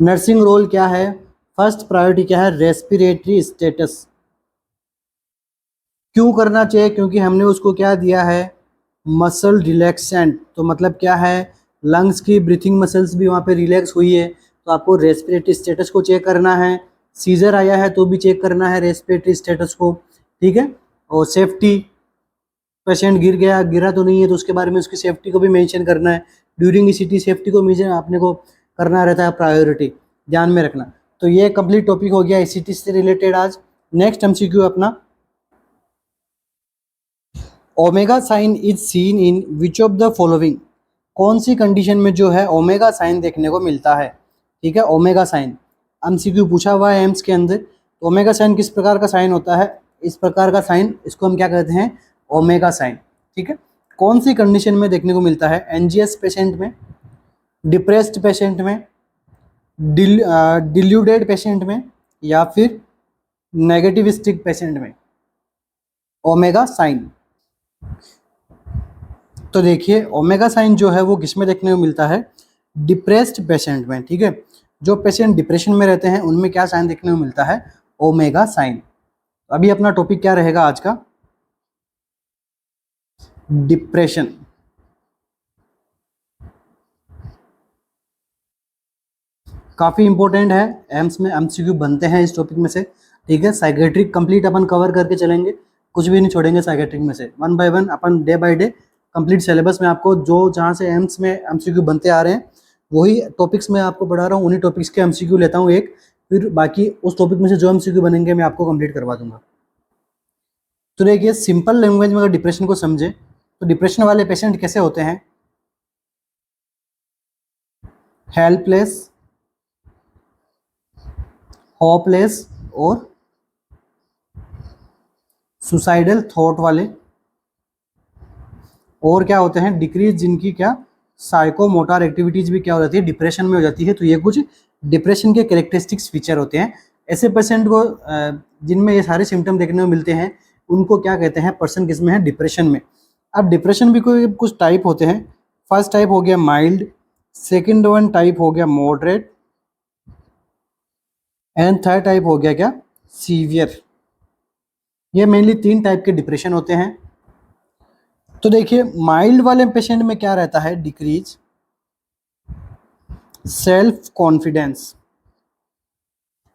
S1: नर्सिंग रोल क्या है? फर्स्ट प्रायोरिटी क्या है? Respiratory status. क्यों करना चाहिए? क्योंकि हमने उसको क्या दिया है? Muscle relaxant. तो मतलब क्या है? लंग्स की ब्रीथिंग मसल्स भी वहाँ पे रिलैक्स हुई है, तो आपको रेस्पिरेटरी स्टेटस को चेक करना है। सीजर आया है तो भी चेक करना है रेस्पिरेटरी स्टेटस को, ठीक है। और सेफ्टी, पेशेंट गिरा तो नहीं है तो उसके बारे में उसकी सेफ्टी को भी मेंशन करना है। ड्यूरिंग ईसीटी सेफ्टी को मेंशन आपने को करना रहता है, प्रायोरिटी ध्यान में रखना। तो ये कंप्लीट टॉपिक हो गया ईसीटी से रिलेटेड आज। नेक्स्ट एमसीक्यू अपना, omega sine is seen in which of the following? कौन सी कंडीशन में जो है ओमेगा साइन देखने को मिलता है, ठीक है। ओमेगा साइन एमसीक्यू पूछा हुआ है एम्स के अंदर। तो ओमेगा साइन किस प्रकार का साइन होता है? इस प्रकार का साइन, इसको हम क्या कहते हैं? ओमेगा साइन, ठीक है। कौन सी कंडीशन में देखने को मिलता है? एनजीएस पेशेंट में, डिप्रेस्ड पेशेंट में, डिल्यूडेड पेशेंट में, या फिर नेगेटिविस्टिक पेशेंट में ओमेगा साइन। तो देखिए ओमेगा साइन जो है वो किस में देखने को मिलता है? डिप्रेस्ड पेशेंट में, ठीक है। जो पेशेंट डिप्रेशन में रहते हैं उनमें क्या साइन देखने को मिलता है? Omega sine. अभी अपना टॉपिक क्या रहेगा आज का? डिप्रेशन। काफ़ी इंपॉर्टेंट है, एम्स में एमसीक्यू बनते हैं इस टॉपिक में से, ठीक है। साइकेट्रिक कंप्लीट अपन कवर करके चलेंगे, कुछ भी नहीं छोड़ेंगे साइकेट्रिक में से। 1 बाय 1 अपन day by day complete syllabus में आपको जो जहाँ से एम्स में एमसीक्यू बनते आ रहे हैं वही टॉपिक्स मैं आपको पढ़ा रहा हूँ, उन्हीं टॉपिक्स के एमसीक्यू लेता हूँ एक, फिर बाकी उस टॉपिक में से जो एमसीक्यू बनेंगे मैं आपको कंप्लीट करवा दूंगा। तो देखिए सिंपल लैंग्वेज में अगर डिप्रेशन को समझे तो डिप्रेशन वाले पेशेंट कैसे होते हैं? हेल्पलेस, होपलेस और सुसाइडल थॉट वाले। और क्या होते हैं? डिक्रीज जिनकी क्या साइकोमोटर एक्टिविटीज भी क्या हो जाती है, डिप्रेशन में हो जाती है। तो ये कुछ डिप्रेशन के कैरेक्टरिस्टिक्स फीचर होते हैं। ऐसे पेशेंट को जिनमें ये सारे सिम्टम देखने को मिलते हैं उनको क्या कहते हैं? पर्सन किस में है? डिप्रेशन में। अब डिप्रेशन भी कोई कुछ टाइप होते हैं। फर्स्ट टाइप हो गया माइल्ड, सेकेंड वन टाइप हो गया मॉडरेट, एंड थर्ड टाइप हो गया क्या? सीवियर। ये मेनली 3 टाइप के डिप्रेशन होते हैं। तो देखिए माइल्ड वाले पेशेंट में क्या रहता है? Decrease self confidence.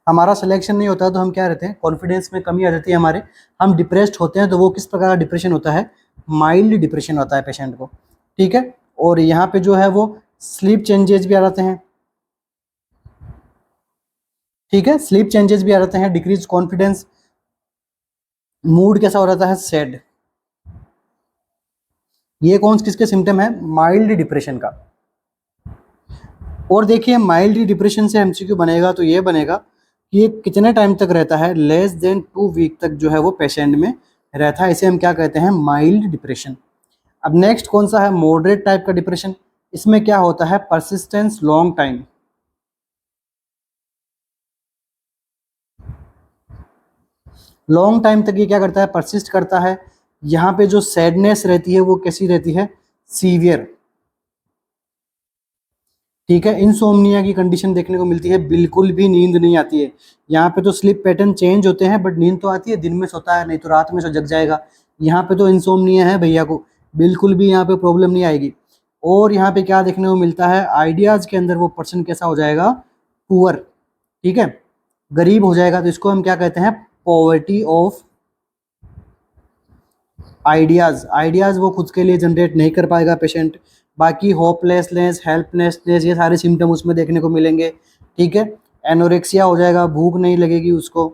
S1: हमारा सिलेक्शन नहीं होता तो हम क्या रहते हैं? कॉन्फिडेंस में कमी आ जाती है हमारे, हम डिप्रेस्ड होते हैं। तो वो किस प्रकार का डिप्रेशन होता है? माइल्ड डिप्रेशन होता है पेशेंट को, ठीक है। और यहाँ पे जो है वो स्लीप चेंजेस भी आ जाते हैं, ठीक है, स्लीप चेंजेस भी आ जाते हैं, डिक्रीज कॉन्फिडेंस, मूड कैसा हो जाता है? सैड। ये कौन किसके सिम्टम है? माइल्ड डिप्रेशन का। और देखिए माइल्ड डिप्रेशन से एमसीक्यू बनेगा तो ये बनेगा कि ये कितने टाइम तक रहता है? लेस देन 2 वीक तक जो है वो पेशेंट में रहता है। इसे हम क्या कहते हैं? Mild depression. अब नेक्स्ट कौन सा है? मॉडरेट टाइप का डिप्रेशन। इसमें क्या होता है? Persistence long time. Long time तक ये क्या करता है? परसिस्ट करता है। यहाँ पे जो सैडनेस रहती है वो कैसी रहती है? सीवियर, ठीक है। इनसोम्निया की कंडीशन देखने को मिलती है, बिल्कुल भी नींद नहीं आती है। यहाँ पे तो स्लीप पैटर्न चेंज होते हैं बट नींद तो आती है, दिन में सोता है नहीं तो रात में सो जग जाएगा। यहाँ पे तो इनसोम्निया है भैया को, बिल्कुल भी यहाँ पे प्रॉब्लम नहीं आएगी। और यहाँ पे क्या देखने को मिलता है? आइडियाज़ के अंदर वो पर्सन कैसा हो जाएगा? पुअर, ठीक है, गरीब हो जाएगा। तो इसको हम क्या कहते हैं? Poverty of ideas. आइडियाज़ वो खुद के लिए जनरेट नहीं कर पाएगा पेशेंट। बाकी होपलेसनेस, हेल्पलेसनेस, ये सारे सिम्टम उसमें देखने को मिलेंगे, ठीक है। एनोरेक्सिया हो जाएगा, भूख नहीं लगेगी उसको,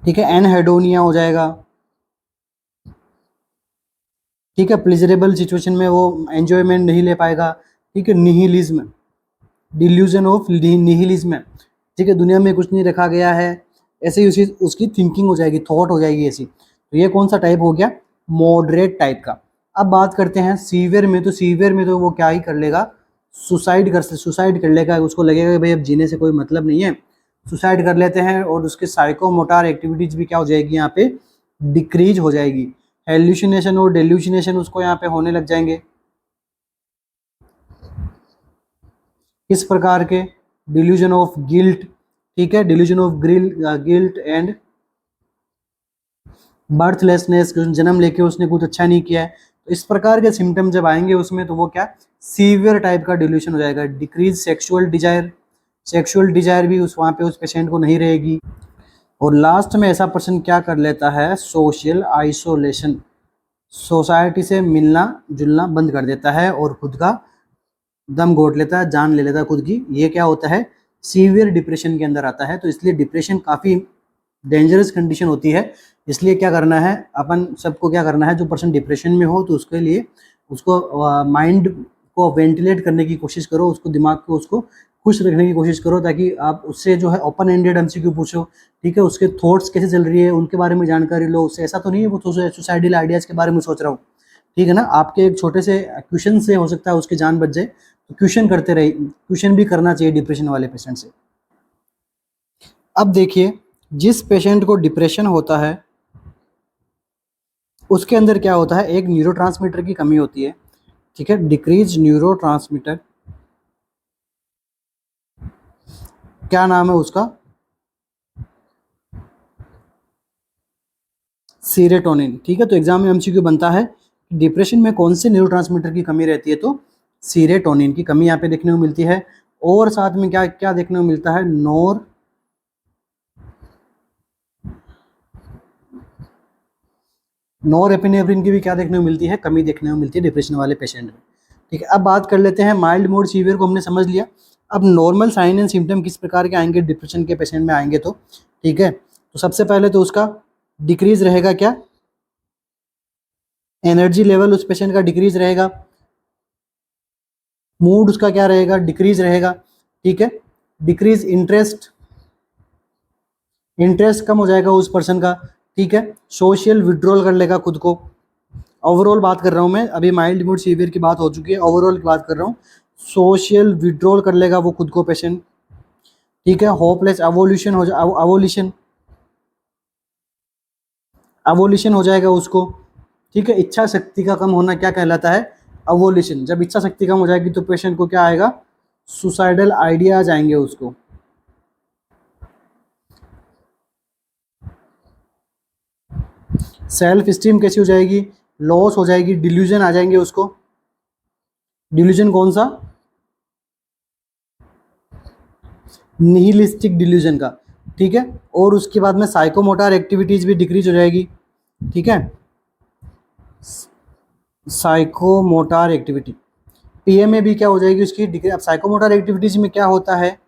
S1: ठीक है। एनहेडोनिया हो जाएगा, ठीक है। प्लेजरेबल सिचुएशन में वो एंजॉयमेंट नहीं ले पाएगा, ठीक है। निहिलिज्म, डिल्यूजन ऑफ निहिलिज्म, ठीक है, दुनिया में कुछ नहीं रखा गया है, ऐसे ही उसकी थिंकिंग हो जाएगी, थॉट हो जाएगी ऐसी। तो ये कौन सा टाइप हो गया? मॉडरेट टाइप का। अब बात करते हैं सीवियर में। तो सीवियर में तो वो क्या ही कर लेगा? सुसाइड कर लेगा। उसको लगेगा कि भाई अब जीने से कोई मतलब नहीं है, सुसाइड कर लेते हैं। और उसके साइकोमोटर एक्टिविटीज भी क्या हो जाएगी? यहाँ पे डिक्रीज हो जाएगी। हेल्यूसिनेशन और डेल्यूसिनेशन उसको यहाँ पे होने लग जाएंगे। किस प्रकार के? डिल्यूजन ऑफ गिल्ट, ठीक है, डिल्यूजन ऑफ गिल्ट एंड बर्थलेसनेस, जन्म लेके उसने कुछ अच्छा नहीं किया है। तो इस प्रकार के सिम्टम जब आएंगे उसमें तो वो क्या सीवियर टाइप का डिल्यूशन हो जाएगा। Decrease sexual desire, sexual desire भी उस वहाँ पे उस पेशेंट को नहीं रहेगी। और लास्ट में ऐसा पर्सन क्या कर लेता है? सोशल आइसोलेशन, सोसाइटी से मिलना जुलना बंद कर देता है और खुद का दम घोट लेता है, जान ले लेता है खुद की। ये क्या होता है? सीवियर डिप्रेशन के अंदर आता है। तो इसलिए डिप्रेशन काफ़ी डेंजरस कंडीशन होती है। इसलिए क्या करना है अपन सबको? क्या करना है? जो पर्सन डिप्रेशन में हो तो उसके लिए उसको माइंड को वेंटिलेट करने की कोशिश करो, उसको दिमाग को उसको खुश रखने की कोशिश करो, ताकि आप उससे जो है ओपन एंडेड एमसीक्यू पूछो, ठीक है। उसके थॉट्स कैसे चल रही है उनके बारे में जानकारी लो उससे। ऐसा तो नहीं है वो तो सुसाइडल आइडियाज़ के बारे में सोच रहा हूँ, ठीक है ना। आपके एक छोटे से क्वेश्चन से हो सकता है उसकी जान बच जाए। तो क्वेश्चन करते रहिए, क्वेश्चन भी करना चाहिए डिप्रेशन वाले पेशेंट से। अब देखिए जिस पेशेंट को डिप्रेशन होता है उसके अंदर क्या होता है? एक न्यूरोट्रांसमीटर की कमी होती है, ठीक है, डिक्रीज न्यूरोट्रांसमीटर। क्या नाम है उसका? सीरोटोनिन, ठीक है। तो एग्जाम में एमसीक्यू बनता है डिप्रेशन में कौन से न्यूरोट्रांसमीटर की कमी रहती है? तो सीरोटोनिन की कमी यहाँ पे देखने को मिलती है। और साथ में क्या क्या देखने को मिलता है? नॉरएपिनेफ्रिन की भी क्या देखने को मिलती है? कमी देखने को मिलती है डिप्रेशन वाले पेशेंट में, ठीक है। अब बात कर लेते हैं माइल्ड मोड सीवियर को हमने समझ लिया। अब नॉर्मल साइन एंड सिम्टम किस प्रकार के आएंगे डिप्रेशन के पेशेंट में आएंगे तो, ठीक है। तो सबसे पहले तो उसका डिक्रीज रहेगा क्या? एनर्जी लेवल उस पेशेंट का डिक्रीज रहेगा, मूड उसका क्या रहेगा, डिक्रीज रहेगा, ठीक है। डिक्रीज इंटरेस्ट, इंटरेस्ट कम हो जाएगा उस पर्सन का, ठीक है। सोशल विड्रॉल कर लेगा खुद को। ओवरऑल बात कर रहा हूँ मैं, अभी माइल्ड मोड सीवियर की बात हो चुकी है, ओवरऑल की बात कर रहा हूँ। सोशल विड्रॉल कर लेगा वो खुद को पेशेंट, ठीक है। होपलेस एवोल्यूशन हो जा एवोल्यूशन एवोल्यूशन हो जाएगा उसको, ठीक है। इच्छा शक्ति का कम होना क्या कहलाता है, एवोल्यूशन। जब इच्छा शक्ति कम हो जाएगी तो पेशेंट को क्या आएगा, सुसाइडल आइडियाज आएंगे उसको। सेल्फ स्टीम कैसी हो जाएगी, लॉस हो जाएगी, डिल्यूजन आ जाएंगे उसको। डिल्यूजन कौन सा, निहिलिस्टिक डिल्यूजन का, ठीक है। और उसके बाद में साइकोमोटर एक्टिविटीज भी डिक्रीज हो जाएगी, ठीक है। साइकोमोटर एक्टिविटी पीएम में भी क्या हो जाएगी उसकी डिक्रीज। अब साइकोमोटर एक्टिविटीज में क्या होता है,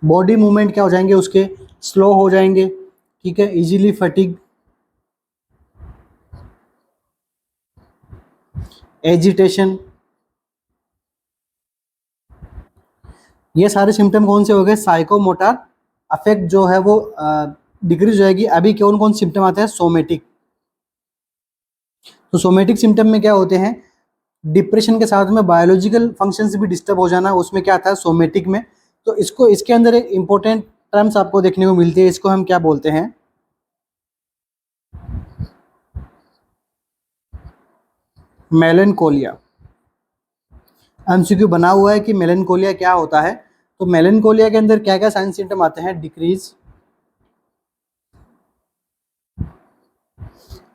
S1: बॉडी मूवमेंट क्या हो जाएंगे उसके, स्लो हो जाएंगे, ठीक है। इजीली फटीग, एजिटेशन, ये सारे सिम्टम कौन से हो गए, साइकोमोटर अफेक्ट जो है वो डिक्रीज हो जाएगी। अभी कौन कौन सिम्टम आते हैं, सोमेटिक। तो सोमेटिक सिम्टम में क्या होते हैं, डिप्रेशन के साथ में बायोलॉजिकल फंक्शंस भी डिस्टर्ब हो जाना, उसमें क्या आता है सोमेटिक में। तो इसको, इसके अंदर एक इंपॉर्टेंट टर्म्स आपको देखने को मिलती है, इसको हम क्या बोलते हैं, मेलेनकोलिया। एमसीक्यू बना हुआ है कि मेलेनकोलिया क्या होता है। तो मेलेनकोलिया के अंदर क्या क्या साइन सिम्टम आते हैं, डिक्रीज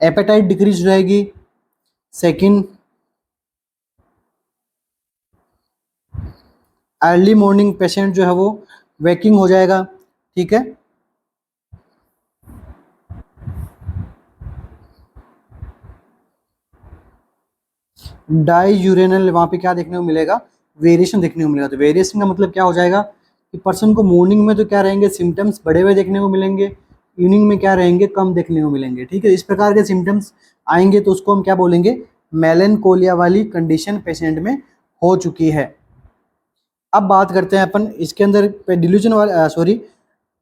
S1: एपेटाइट, डिक्रीज रहेगी। सेकंड, अर्ली मॉर्निंग पेशेंट जो है वो वेकिंग हो जाएगा, ठीक है। डाई यूरेनल, वहाँ पे क्या देखने को मिलेगा, वेरिएशन देखने को मिलेगा। तो वेरिएशन का मतलब क्या हो जाएगा कि पर्सन को मॉर्निंग में तो क्या रहेंगे, सिम्टम्स बढ़े हुए देखने को मिलेंगे, इवनिंग में क्या रहेंगे, कम देखने को मिलेंगे, ठीक है। इस प्रकार के सिम्टम्स आएंगे तो उसको हम क्या बोलेंगे, मेलेनकोलिया वाली कंडीशन पेशेंट में हो चुकी है। अब बात करते हैं अपन इसके अंदर डिल्यूजन वाले, सॉरी,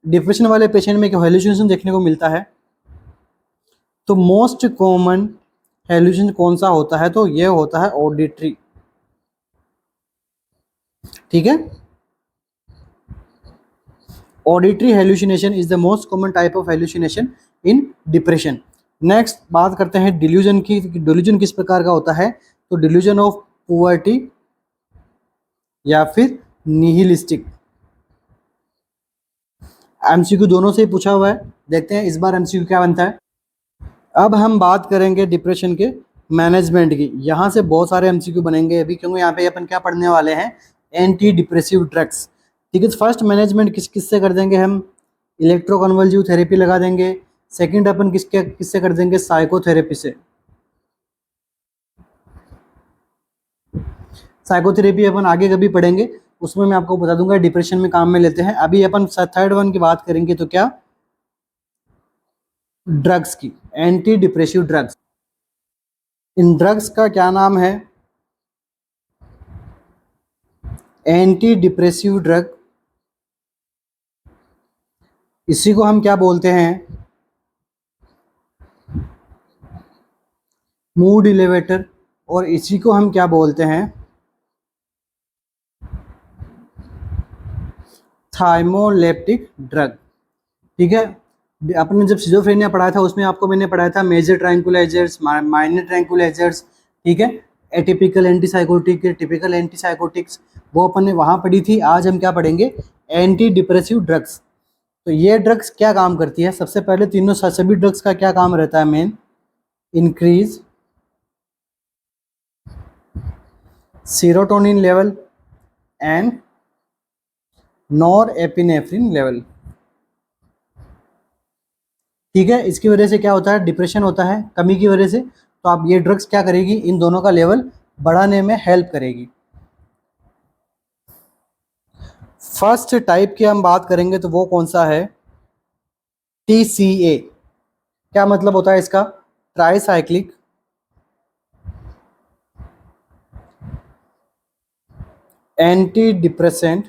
S1: डिप्रेशन वाले पेशेंट में हेलुसिनेशन देखने को मिलता है। तो मोस्ट कॉमन हेलुसिनेशन कौन सा होता है, तो ये होता है ऑडिटरी, ठीक है। Auditory hallucination is the most common type of hallucination in depression. Next बात करते हैं डिल्यूजन की। डिल्यूजन किस प्रकार का होता है, तो डिल्यूजन ऑफ पुअर्टी या फिर निहिलिस्टिक। एमसीक्यू दोनों से ही पूछा हुआ है, देखते हैं इस बार एमसीक्यू क्या बनता है। अब हम बात करेंगे डिप्रेशन के मैनेजमेंट की। यहाँ से बहुत सारे एमसीक्यू बनेंगे अभी, क्योंकि यहाँ पे अपन क्या पढ़ने वाले हैं, एंटी डिप्रेसिव ड्रग्स, ठीक है। फर्स्ट मैनेजमेंट किस से कर देंगे हम, इलेक्ट्रोकन्वल्सिव थेरेपी लगा देंगे। सेकंड अपन किससे कर देंगे, साइकोथेरेपी से। साइकोथेरेपी अपन आगे कभी पढ़ेंगे, उसमें मैं आपको बता दूंगा डिप्रेशन में काम में लेते हैं। अभी अपन थर्ड वन की बात करेंगे, तो क्या, ड्रग्स की, एंटी डिप्रेसिव ड्रग्स। इन ड्रग्स का क्या नाम है, एंटी डिप्रेसिव ड्रग। इसी को हम क्या बोलते हैं, मूड इलेवेटर। और इसी को हम क्या बोलते हैं, थाइमोलेप्टिक ड्रग, ठीक है। आपने जब सिजोफ्रेनिया पढ़ा था उसमें आपको मैंने पढ़ाया था मेजर ट्रैंकुलाइजर्स, माइनर ट्रैंकुलाइजर्स, ठीक है। एटिपिकल एंटीसाइकोटिक, टिपिकल एंटीसाइकोटिक्स, वो अपन ने वहाँ पढ़ी थी। आज हम क्या पढ़ेंगे, एंटी डिप्रेसिव ड्रग्स। तो ये ड्रग्स क्या काम करती है, सबसे पहले तीनों सभी ड्रग्स का क्या काम रहता है, main, increase serotonin level and nor epinephrine level, ठीक है। इसकी वजह से क्या होता है, डिप्रेशन होता है कमी की वजह से। तो आप ये ड्रग्स क्या करेगी, इन दोनों का लेवल बढ़ाने में हेल्प करेगी। फर्स्ट टाइप की हम बात करेंगे तो वो कौन सा है, TCA क्या मतलब होता है इसका? Tricyclic anti depressant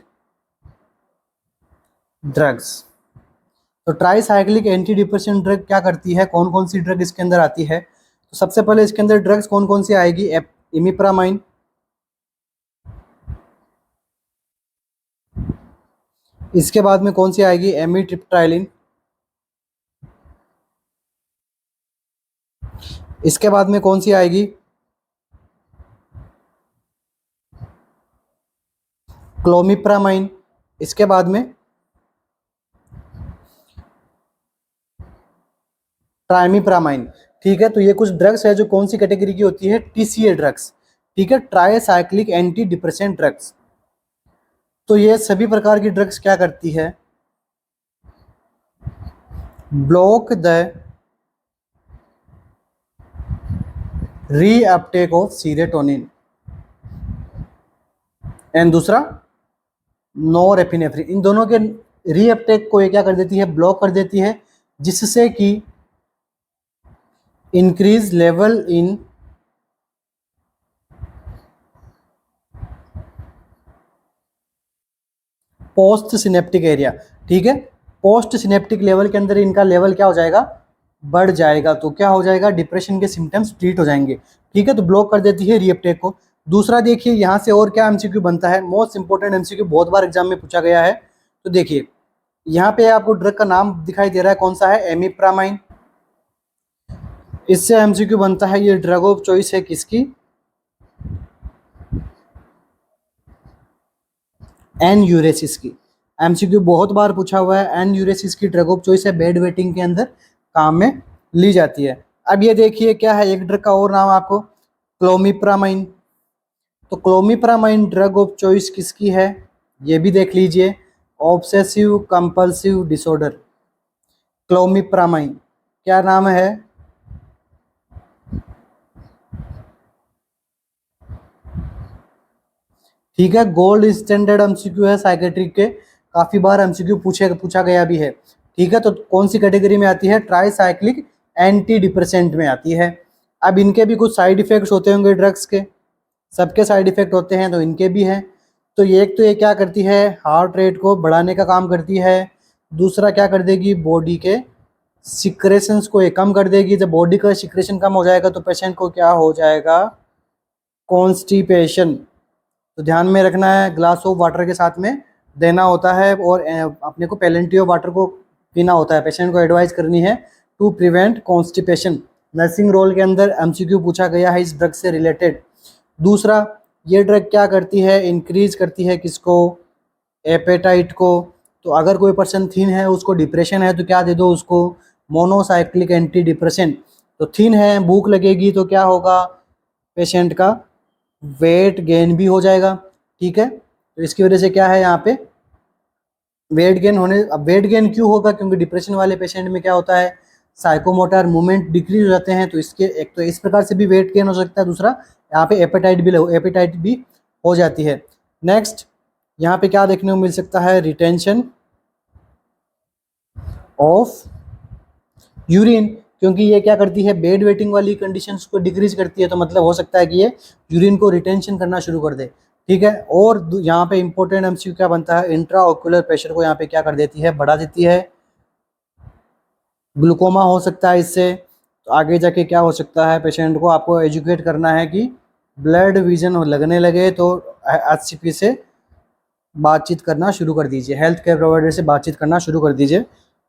S1: drugs. तो ट्राईसाइक्लिक एंटी डिप्रेसेंट ड्रग क्या करती है, कौन कौन सी ड्रग इसके अंदर आती है? तो सबसे पहले इसके अंदर ड्रग्स कौन कौन सी आएगी? इमिप्रामाइन, इसके बाद में कौन सी आएगी? एमीट्रिप्टाइलिन, इसके बाद में कौन सी आएगी? क्लोमिप्रामाइन, इसके बाद में ट्राइमिप्रामाइन। ठीक है, तो ये कुछ ड्रग्स है जो कौन सी कैटेगरी की होती है? TCA drugs. ठीक है, ट्राईसाइक्लिक एंटी डिप्रेसेंट ड्रग्स। तो ये सभी प्रकार की ड्रग्स क्या करती है? Block the reuptake of serotonin and दूसरा नॉरएपिनेफ्रिन। इन दोनों के रीअपटेक को ये क्या कर देती है? ब्लॉक कर देती है, जिससे कि increase level in post synaptic area. ठीक है, पोस्ट सिनेप्टिक लेवल के अंदर इनका लेवल क्या हो जाएगा? बढ़ जाएगा। तो क्या हो जाएगा? डिप्रेशन के सिम्टम्स ट्रीट हो जाएंगे। ठीक है, तो ब्लॉक कर देती है रीअपटेक को। दूसरा देखिए यहाँ से और क्या एमसीक्यू बनता है, मोस्ट इंपोर्टेंट एमसीक्यू, बहुत बार एग्जाम में पूछा गया है। तो देखिए यहाँ पे आपको ड्रग का नाम दिखाई दे रहा है, कौन सा है? एमिप्रामाइन। इससे एमसीक्यू बनता है ये ड्रग ऑफ चॉइस है किसकी? एनयूरेसिस की। एमसीक्यू बहुत बार पूछा हुआ है, एनयूरेसिस की ड्रग ऑफ चॉइस है, बेड वेटिंग के अंदर काम में ली जाती है। अब ये देखिए क्या है, एक ड्रग का और नाम आपको, क्लोमिप्रामाइन। तो क्लोमिप्रामाइन ड्रग ऑफ चॉइस किसकी है? ये भी देख लीजिए, ऑब्सेसिव कंपल्सिव डिसऑर्डर। क्लोमिप्रामाइन क्या नाम है? ठीक है, गोल्ड स्टैंडर्ड एमसीक्यू है साइकेट्रिक के, काफी बार एमसीक्यू पूछा गया भी है। ठीक है, तो कौन सी कैटेगरी में आती है? ट्राईसाइक्लिक एंटी डिप्रेसेंट में आती है। अब इनके भी कुछ साइड इफेक्ट्स होते होंगे ड्रग्स के, सबके साइड इफेक्ट होते हैं, तो इनके भी हैं। तो ये एक तो ये क्या करती है? हार्ट रेट को बढ़ाने का काम करती है। दूसरा क्या कर देगी? बॉडी के सिक्रेशंस को ये कम कर देगी। जब बॉडी का सिक्रेशन कम हो जाएगा तो पेशेंट को क्या हो जाएगा? कॉन्स्टिपेशन। तो ध्यान में रखना है, ग्लास ऑफ वाटर के साथ में देना होता है, और अपने को पेलेंटी ऑफ वाटर को पीना होता है। पेशेंट को एडवाइस करनी है to prevent constipation. Nursing role के अंदर एमसीक्यू पूछा गया है इस ड्रग से रिलेटेड। दूसरा, ये ड्रग क्या करती है? इंक्रीज करती है किसको? एपेटाइट को। तो अगर कोई पर्सन थीन है, उसको डिप्रेशन है, तो क्या दे दो उसको? Monocyclic anti depressant. तो थीन है, भूख लगेगी, तो क्या होगा? पेशेंट का वेट गेन भी हो जाएगा। ठीक है, तो इसकी वजह से क्या है यहाँ पे? वेट गेन होने, अब वेट गेन क्यों होगा? क्योंकि डिप्रेशन वाले पेशेंट में क्या होता है? साइकोमोटर मूवमेंट डिक्रीज हो जाते हैं, तो इसके एक तो इस प्रकार से भी वेट गेन हो सकता है। दूसरा यहाँ पे एपेटाइट भी हो जाती है। नेक्स्ट यहाँ पे क्या देखने को मिल सकता है? रिटेंशन ऑफ यूरिन, क्योंकि ये क्या करती है? बेड वेटिंग वाली कंडीशंस को डिक्रीज करती है, तो मतलब हो सकता है कि ये यूरिन को रिटेंशन करना शुरू कर दे। ठीक है, और यहाँ पे इंपॉर्टेंट एमसीक्यू क्या बनता है? इंट्रा ऑक्यूलर प्रेशर को यहाँ पे क्या कर देती है? बढ़ा देती है। ग्लूकोमा हो सकता है इससे। तो आगे जाके क्या हो सकता है? पेशेंट को आपको एजुकेट करना है कि ब्लड विजन लगने लगे तो HCP से बातचीत करना शुरू कर दीजिए, हेल्थ केयर प्रोवाइडर से बातचीत करना शुरू कर दीजिए।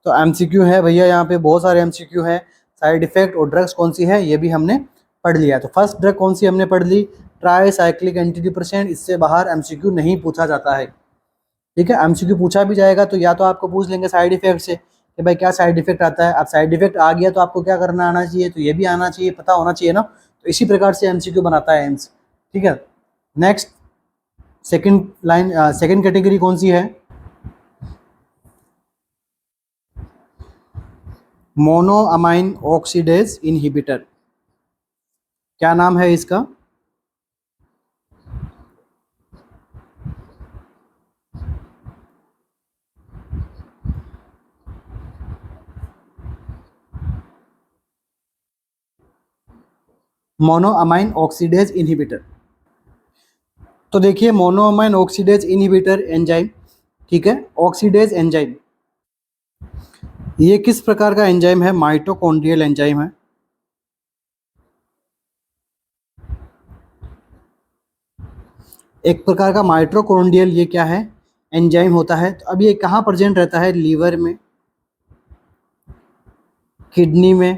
S1: तो एमसीक्यू है भैया, यहाँ पे बहुत सारे एमसीक्यू हैं। साइड इफेक्ट और ड्रग्स कौन सी है ये भी हमने पढ़ लिया। तो फर्स्ट ड्रग कौन सी हमने पढ़ ली? Tricyclic anti depressant. इससे बाहर एमसीक्यू नहीं पूछा जाता है। ठीक है, एमसीक्यू पूछा भी जाएगा तो या तो आपको पूछ लेंगे साइड इफेक्ट से कि भाई क्या साइड इफेक्ट आता है। अब साइड इफेक्ट आ गया तो आपको क्या करना आना चाहिए? तो ये भी आना चाहिए, पता होना चाहिए ना। तो इसी प्रकार से एमसीक्यू बनाता है एम्स। ठीक है, नेक्स्ट सेकंड कैटेगरी कौन सी है? Monoamine oxidase inhibitor. क्या नाम है इसका? Monoamine oxidase inhibitor. तो देखिए मोनोअमाइन ऑक्सीडेज इनहिबिटर एंजाइम, ठीक है, ऑक्सीडेज एंजाइम, ये किस प्रकार का एंजाइम है? माइटोकॉन्ड्रियल एंजाइम है। एक प्रकार का माइटोकॉन्ड्रियल ये क्या है? एंजाइम होता है। तो अब ये कहाँ प्रेजेंट रहता है? लीवर में, किडनी में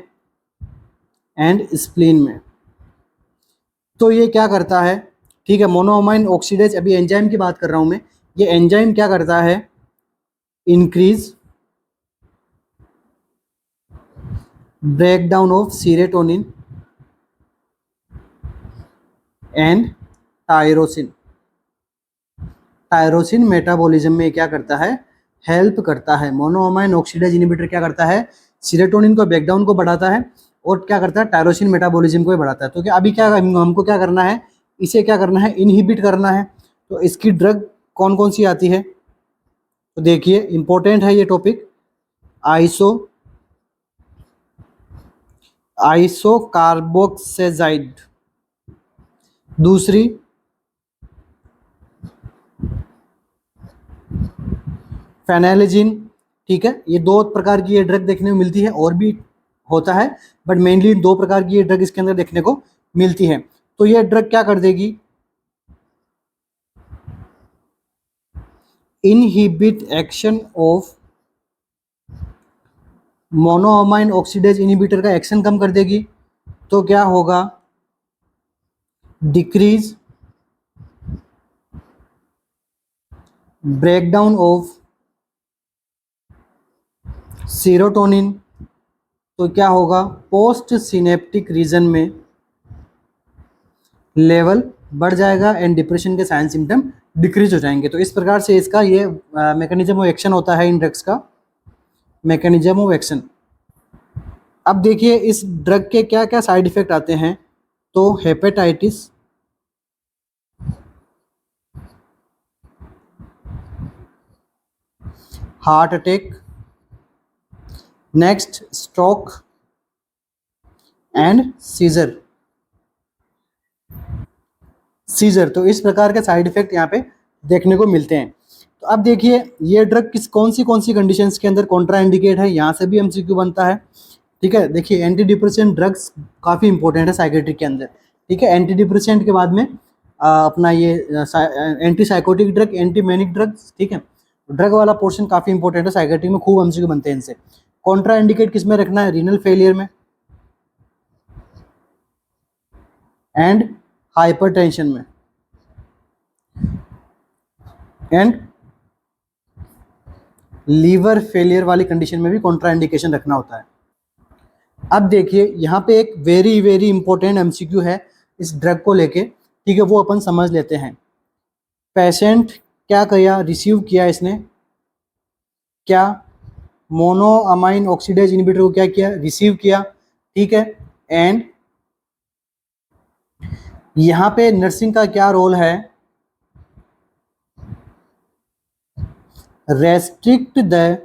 S1: एंड स्प्लीन में। तो ये क्या करता है? ठीक है, मोनोअमाइन ऑक्सीडेज, अभी एंजाइम की बात कर रहा हूँ मैं। ये एंजाइम क्या करता है? Increase breakdown of serotonin and tyrosine. Tyrosine metabolism में क्या करता है? हेल्प करता है। मोनोअमाइन ऑक्सीडेज इनहिबिटर क्या करता है? सीरोटोनिन को ब्रेकडाउन को बढ़ाता है और क्या करता है? टायरोसिन मेटाबॉलिज्म को भी बढ़ाता है। तो क्या अभी क्या हमको क्या करना है? इसे क्या करना है? इनहिबिट करना है। तो इसकी ड्रग कौन कौन सी आती है? तो देखिए इंपॉर्टेंट है ये टॉपिक। आइसोकार्बोक्सेजाइड, दूसरी फेनाइलजीन, ठीक है। ये दो प्रकार की ये ड्रग देखने को मिलती है, और भी होता है बट मेनली दो प्रकार की ये ड्रग इसके अंदर देखने को मिलती है। तो ये ड्रग क्या कर देगी? Inhibit action of monoamine oxidase inhibitor का एक्शन कम कर देगी। तो क्या होगा? Decrease breakdown of serotonin. तो क्या होगा? पोस्ट सिनेप्टिक रीजन में लेवल बढ़ जाएगा एंड डिप्रेशन के साइन सिम्टम डिक्रीज हो जाएंगे। तो इस प्रकार से इसका ये मैकेनिज्म ऑफ एक्शन होता है, इन ड्रग्स का मैकेनिज्म ऑफ एक्शन। अब देखिए इस ड्रग के क्या क्या साइड इफेक्ट आते हैं। तो hepatitis, heart attack, next stroke and seizure. तो इस प्रकार के साइड इफेक्ट यहाँ पे देखने को मिलते हैं। तो अब देखिए ये ड्रग कौन सी कंडीशंस के अंदर कॉन्ट्रा इंडिकेट है, यहाँ से भी एमसीक्यू बनता है। ठीक है, देखिए एंटी डिप्रेसेंट ड्रग्स काफ़ी इंपॉर्टेंट है साइकेट्रिक के अंदर। ठीक है, एंटी डिप्रेसेंट के बाद में अपना ये anti psychotic drug, anti manic drugs, ठीक है। ड्रग वाला पोर्शन काफ़ी इंपॉर्टेंट है साइकेट्रिक में, खूब एमसीक्यू बनते हैं इनसे। कॉन्ट्रा इंडिकेट किस में रखना है? रीनल फेलियर में एंड हाइपरटेंशन में एंड लीवर फेलियर वाली कंडीशन में भी कॉन्ट्रा इंडिकेशन रखना होता है। अब देखिए यहाँ पे एक वेरी वेरी इंपॉर्टेंट एमसीक्यू है इस ड्रग को लेके, ठीक है, वो अपन समझ लेते हैं। पेशेंट क्या किया? रिसीव किया इसने क्या? मोनोअमाइन ऑक्सीडेज इनहिबिटर को क्या किया? रिसीव किया, ठीक है। एंड यहाँ पे नर्सिंग का क्या रोल है? Restrict the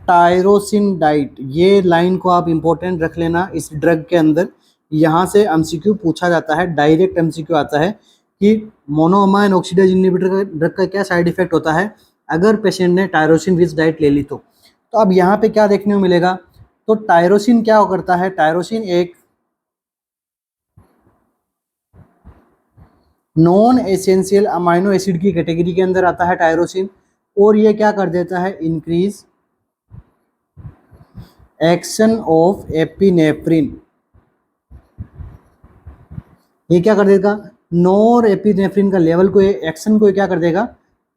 S1: tyrosine diet. ये लाइन को आप इंपॉर्टेंट रख लेना इस ड्रग के अंदर। यहाँ से एमसीक्यू पूछा जाता है, डायरेक्ट एमसीक्यू आता है कि मोनोअमाइन ऑक्सीडेज इनहिबिटर का ड्रग का क्या साइड इफेक्ट होता है अगर पेशेंट ने टायरोसिन रिच डाइट ले ली। तो अब यहाँ पे क्या देखने को मिलेगा? तो टायरोसिन क्या करता है? टायरोसिन एक नॉन एसेंशियल अमाइनो एसिड की कैटेगरी के अंदर आता है टायरोसिन, और ये क्या कर देता है? Increase action of epinephrine. ये क्या कर देगा? नॉर एपिनेफ्रिन का लेवल को, एक्शन को क्या कर देगा?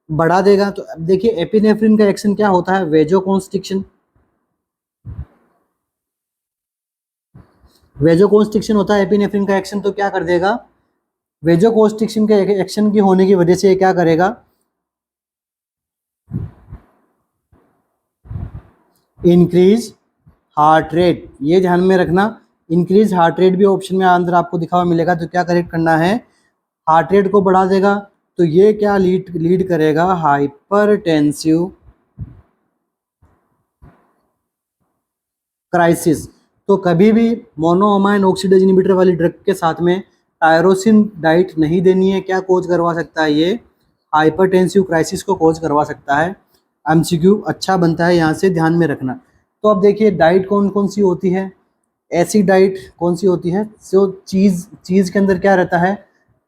S1: बढ़ा देगा। तो अब देखिए एपिनेफ्रिन का एक्शन क्या होता है? वेजोकॉन्स्ट्रिक्शन। वेजोकॉन्स्ट्रिक्शन होता है एपिनेफ्रिन का एक्शन, तो क्या कर देगा? वेजोकॉन्स्ट्रिक्शन के एक्शन की होने की वजह से ये क्या करेगा? Increase heart rate. ये ध्यान में रखना, इंक्रीज हार्ट रेट भी ऑप्शन में अंदर आपको दिखा हुआ मिलेगा। तो क्या करेक्ट करना है? हार्ट रेट को बढ़ा देगा। तो ये क्या लीड करेगा? Hypertensive crisis. तो कभी भी मोनोअमाइन ऑक्सीडेज इनहिबिटर वाली ड्रग के साथ में टायरोसिन डाइट नहीं देनी है। क्या कोज करवा सकता है ये? हाइपरटेंसिव क्राइसिस को कोज करवा सकता है। एमसीक्यू अच्छा बनता है, यहाँ से ध्यान में रखना। तो अब देखिए डाइट कौन कौन सी होती है। ऐसी डाइट कौन सी होती है? जो चीज़ के अंदर क्या रहता है,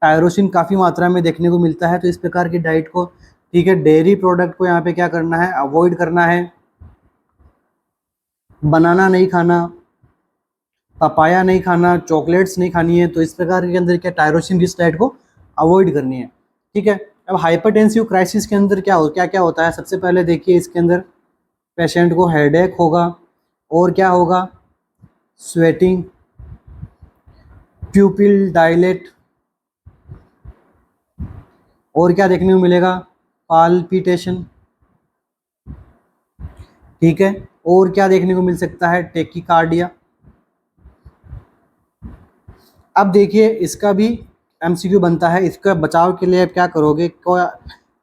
S1: टायरोसिन काफ़ी मात्रा में देखने को मिलता है, तो इस प्रकार की डाइट को, ठीक है, डेयरी प्रोडक्ट को यहाँ पे क्या करना है, अवॉइड करना है। बनाना नहीं खाना, पपाया नहीं खाना, चॉकलेट्स नहीं खानी है। तो इस प्रकार के अंदर क्या टायरोसिन रिच डाइट को अवॉइड करनी है, ठीक है। अब हाइपरटेंसिव क्राइसिस के अंदर क्या क्या होता है? सबसे पहले देखिए इसके अंदर पेशेंट को हेडेक होगा, और क्या होगा, स्वेटिंग, प्यूपिल डायलेट, और क्या देखने को मिलेगा, पाल्पिटेशन, ठीक है। और क्या देखने को मिल सकता है, टेकिकार्डिया। अब देखिए इसका भी एमसीक्यू बनता है। इसका बचाव के लिए आप क्या करोगे, को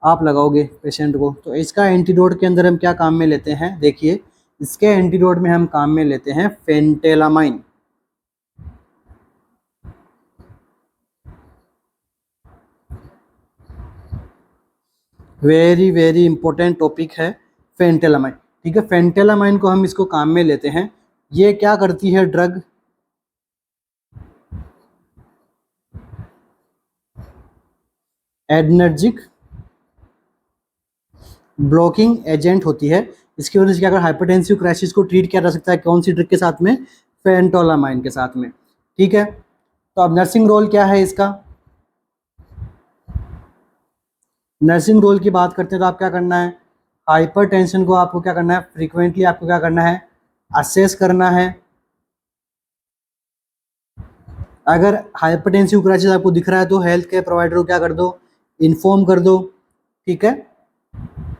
S1: आप लगाओगे पेशेंट को। तो इसका एंटीडोट के अंदर हम क्या काम में लेते हैं, देखिए इसके एंटीडोट में हम काम में लेते हैं फेंटेलामाइन। वेरी वेरी इंपॉर्टेंट टॉपिक है फेंटेलामाइन, ठीक है। फेंटेलामाइन को हम इसको काम में लेते हैं। ये क्या करती है ड्रग, एडनर्जिक ब्लॉकिंग एजेंट होती है। इसकी वजह से क्या, अगर हाइपरटेंसिव क्राइसिस को ट्रीट किया जा सकता है कौन सी ड्रग के साथ में, फेंटोलामाइन के साथ में, ठीक है। तो अब नर्सिंग रोल क्या है इसका, नर्सिंग रोल की बात करते हैं तो आप क्या करना है, हाइपरटेंशन को आपको क्या करना है, फ्रीक्वेंटली आपको क्या करना है, असेस करना है। अगर हाइपरटेंसिव क्राइसिस आपको दिख रहा है तो हेल्थ केयर प्रोवाइडर को क्या कर दो, इन्फॉर्म कर दो, ठीक है।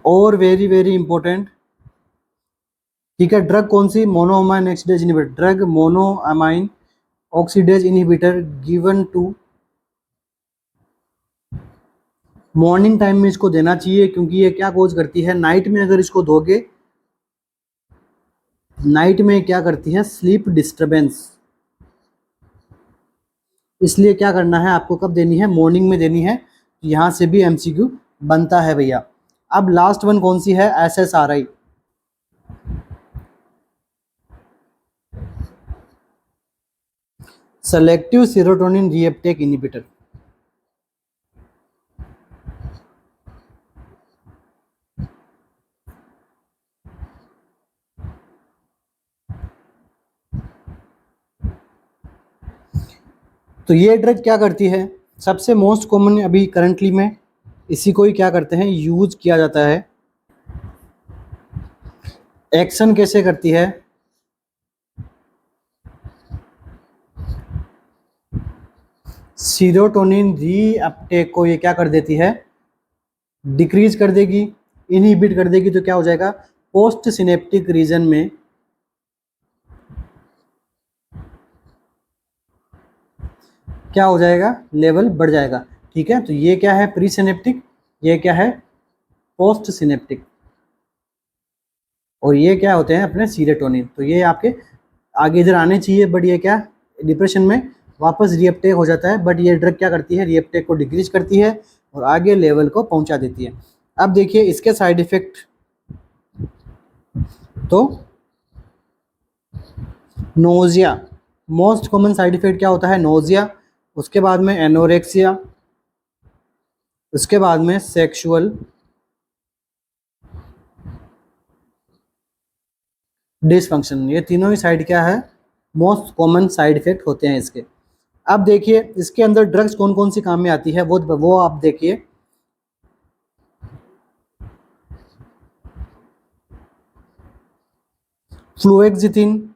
S1: और वेरी वेरी इंपॉर्टेंट, ठीक है, ड्रग कौन सी, monoamine oxidase inhibitor, drug monoamine oxidase inhibitor given to morning time में इसको देना चाहिए, क्योंकि ये क्या कोज करती है, नाइट में अगर इसको दोगे, नाइट में क्या करती है, स्लीप डिस्टरबेंस। इसलिए क्या करना है आपको, कब देनी है, मॉर्निंग में देनी है। यहाँ से भी एमसीक्यू बनता है भैया। अब लास्ट वन कौन सी है, SSRI. Selective serotonin reuptake inhibitor. तो ये ड्रग क्या करती है, सबसे मोस्ट कॉमन अभी करंटली में इसी को ही क्या करते हैं, यूज किया जाता है। एक्शन कैसे करती है, सीरोटोनिन रीअपटेक को ये क्या कर देती है, डिक्रीज कर देगी, इनहिबिट कर देगी। तो क्या हो जाएगा, पोस्ट सिनेप्टिक रीजन में क्या हो जाएगा, लेवल बढ़ जाएगा, ठीक है। तो ये क्या है, प्री सिनेप्टिक, ये क्या है, पोस्ट सिनेप्टिक, और ये क्या होते हैं अपने सीरोटोनिन। तो ये आपके आगे इधर आने चाहिए, बट ये क्या, डिप्रेशन में वापस रीअपटेक हो जाता है। बट ये ड्रग क्या करती है, रीअपटेक को डिक्रीज करती है और आगे लेवल को पहुंचा देती है। अब देखिए इसके साइड इफेक्ट, तो nausea, most common side effect क्या होता है, नोजिया। उसके बाद में एनोरेक्सिया, उसके बाद में सेक्सुअल डिसफंक्शन। ये तीनों ही साइड क्या है, मोस्ट कॉमन साइड इफेक्ट होते हैं इसके। अब देखिए इसके अंदर ड्रग्स कौन कौन सी काम में आती है, वो आप देखिए। फ्लुएक्सिथिन,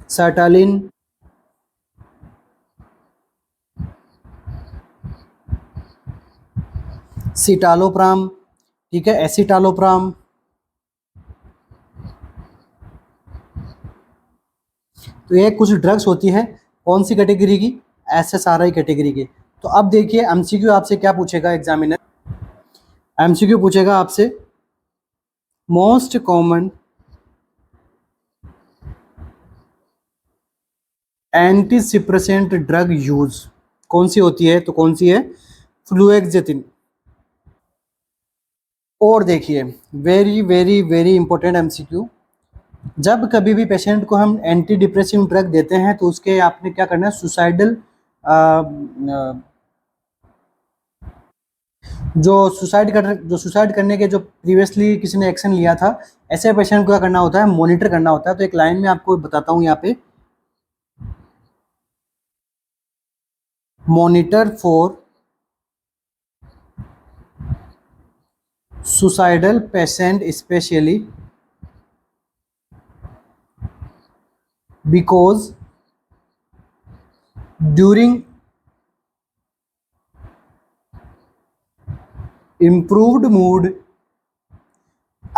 S1: सर्टालिन, सिटालोप्राम, ठीक है, एसिटालोप्राम। तो ये कुछ ड्रग्स होती है कौन सी कैटेगरी की, एसएसआरआई कैटेगरी की। तो अब देखिए एमसीक्यू आपसे क्या पूछेगा एग्जामिनर, एमसीक्यू पूछेगा आपसे मोस्ट कॉमन एंटीसिप्रेसेंट ड्रग यूज कौन सी होती है? तो कौन सी है? फ्लुएक्सेटिन। और देखिए, very very very important MCQ, जब कभी भी पेशेंट को हम एंटी डिप्रेसिव ड्रग देते हैं तो उसके आपने क्या करना है, सुसाइडल जो सुसाइड करने के जो प्रीवियसली किसी ने एक्शन लिया था, ऐसे पेशेंट को क्या करना होता है, मॉनिटर करना होता है। तो एक लाइन में आपको बताता हूँ यहाँ पे, monitor for suicidal patient specially because during improved mood.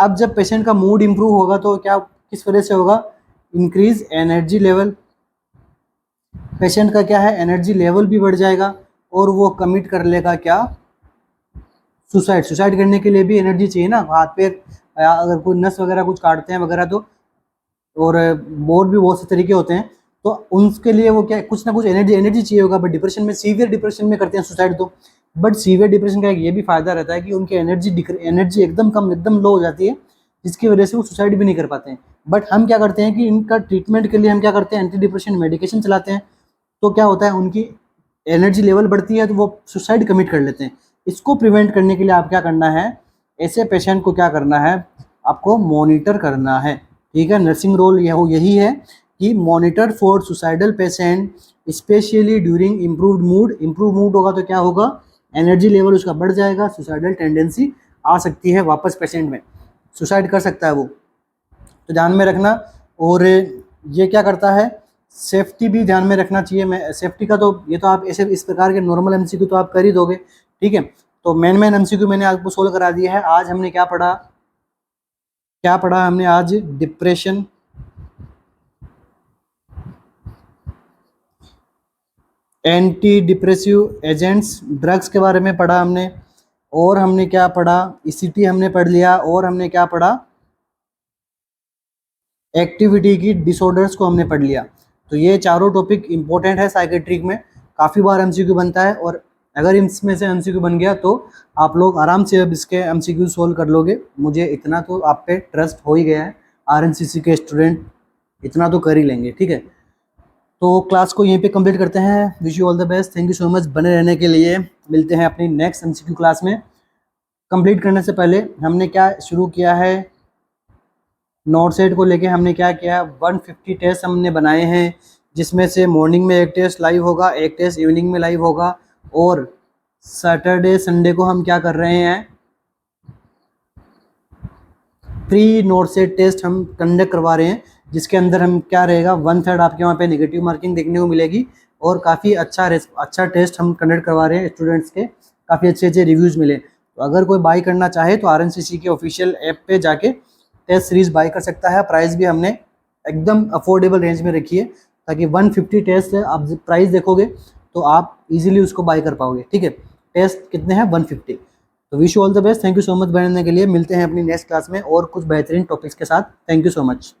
S1: अब जब पेशेंट का मूड इम्प्रूव होगा तो क्या किस वजह से होगा, इंक्रीज एनर्जी लेवल। पेशेंट का क्या है, एनर्जी लेवल भी बढ़ जाएगा और वो कमिट कर लेगा क्या, सुसाइड करने के लिए भी एनर्जी चाहिए ना, हाथ पैर अगर कोई नस वगैरह कुछ काटते हैं वगैरह तो, और और भी बहुत से तरीके होते हैं, तो उनके लिए वो क्या कुछ ना कुछ एनर्जी चाहिए होगा। बट डिप्रेशन में, सीवियर डिप्रेशन में करते हैं सुसाइड तो, बट सीवियर डिप्रेशन का एक ये भी फायदा रहता है कि उनकी एनर्जी एकदम कम, एकदम लो हो जाती है, जिसकी वजह से वो सुसाइड भी नहीं कर पाते हैं। बट हम क्या करते हैं कि इनका ट्रीटमेंट के लिए हम क्या करते हैं, एंटी डिप्रेशन मेडिकेशन चलाते हैं। तो क्या होता है, उनकी एनर्जी लेवल बढ़ती है तो वो सुसाइड कमिट कर लेते हैं। इसको प्रिवेंट करने के लिए आप क्या करना है, ऐसे पेशेंट को क्या करना है, आपको मॉनिटर करना है। ठीक है, नर्सिंग रोल यही है कि monitor for suicidal patient specially during improved mood. Improve mood होगा तो क्या होगा, एनर्जी लेवल उसका बढ़ जाएगा, सुसाइडल टेंडेंसी आ सकती है वापस पेशेंट में, सुसाइड कर सकता है वो, तो ध्यान में रखना। और ये क्या करता है, सेफ्टी भी ध्यान में रखना चाहिए। मैं सेफ्टी का तो ये तो आप ऐसे इस प्रकार के नॉर्मल एमसीक्यू तो आप कर ही दोगे, ठीक है। तो मेन एमसीक्यू मैंने आपको सोल्व करा दिया है। आज हमने क्या पढ़ा हमने आज, depression, anti depressive agents, drugs के बारे में पढ़ा हमने, और हमने क्या पढ़ा, ईसीटी हमने पढ़ लिया, और हमने क्या पढ़ा, एक्टिविटी की डिसऑर्डर्स को हमने पढ़ लिया। तो ये चारों टॉपिक इंपॉर्टेंट है साइकेट्रिक में, काफ़ी बार एमसीक्यू बनता है, और अगर इसमें से एमसीक्यू बन गया तो आप लोग आराम से अब इसके एमसीक्यू सोल्व कर लोगे। मुझे इतना तो आप पे ट्रस्ट हो ही गया है, आरएनसीसी के स्टूडेंट इतना तो कर ही लेंगे, ठीक है। तो क्लास को यहीं पे कंप्लीट करते हैं। Wish you all the best, thank you so much बने रहने के लिए। मिलते हैं अपनी नेक्स्ट एमसीक्यू क्लास में। कंप्लीट करने से पहले हमने क्या शुरू किया है, नोट सेट को लेके हमने क्या किया, 150 टेस्ट हमने बनाए हैं, जिसमें से मॉर्निंग में एक टेस्ट लाइव होगा, एक टेस्ट इवनिंग में लाइव होगा, और सैटरडे संडे को हम क्या कर रहे हैं, प्री नोट सेट टेस्ट हम कंडक्ट करवा रहे हैं, जिसके अंदर हम क्या रहेगा, 1/3 आपके वहाँ पे नेगेटिव मार्किंग देखने को मिलेगी, और काफ़ी अच्छा टेस्ट हम कंडक्ट करवा रहे हैं स्टूडेंट्स के, काफ़ी अच्छे रिव्यूज़ मिले। तो अगर कोई बाई करना चाहे तो आरएनसीसी के ऑफिशियल ऐप पे जाके टेस्ट सीरीज बाई कर सकता है। प्राइस भी हमने एकदम अफोर्डेबल रेंज में रखी है, ताकि 150 टेस्ट है, आप प्राइस देखोगे तो आप इजीली उसको बाई कर पाओगे, ठीक है। टेस्ट कितने हैं, 150। तो wish you all the best, thank you so much बनने के लिए। मिलते हैं अपनी नेक्स्ट क्लास में और कुछ बेहतरीन टॉपिक्स के साथ। Thank you so much.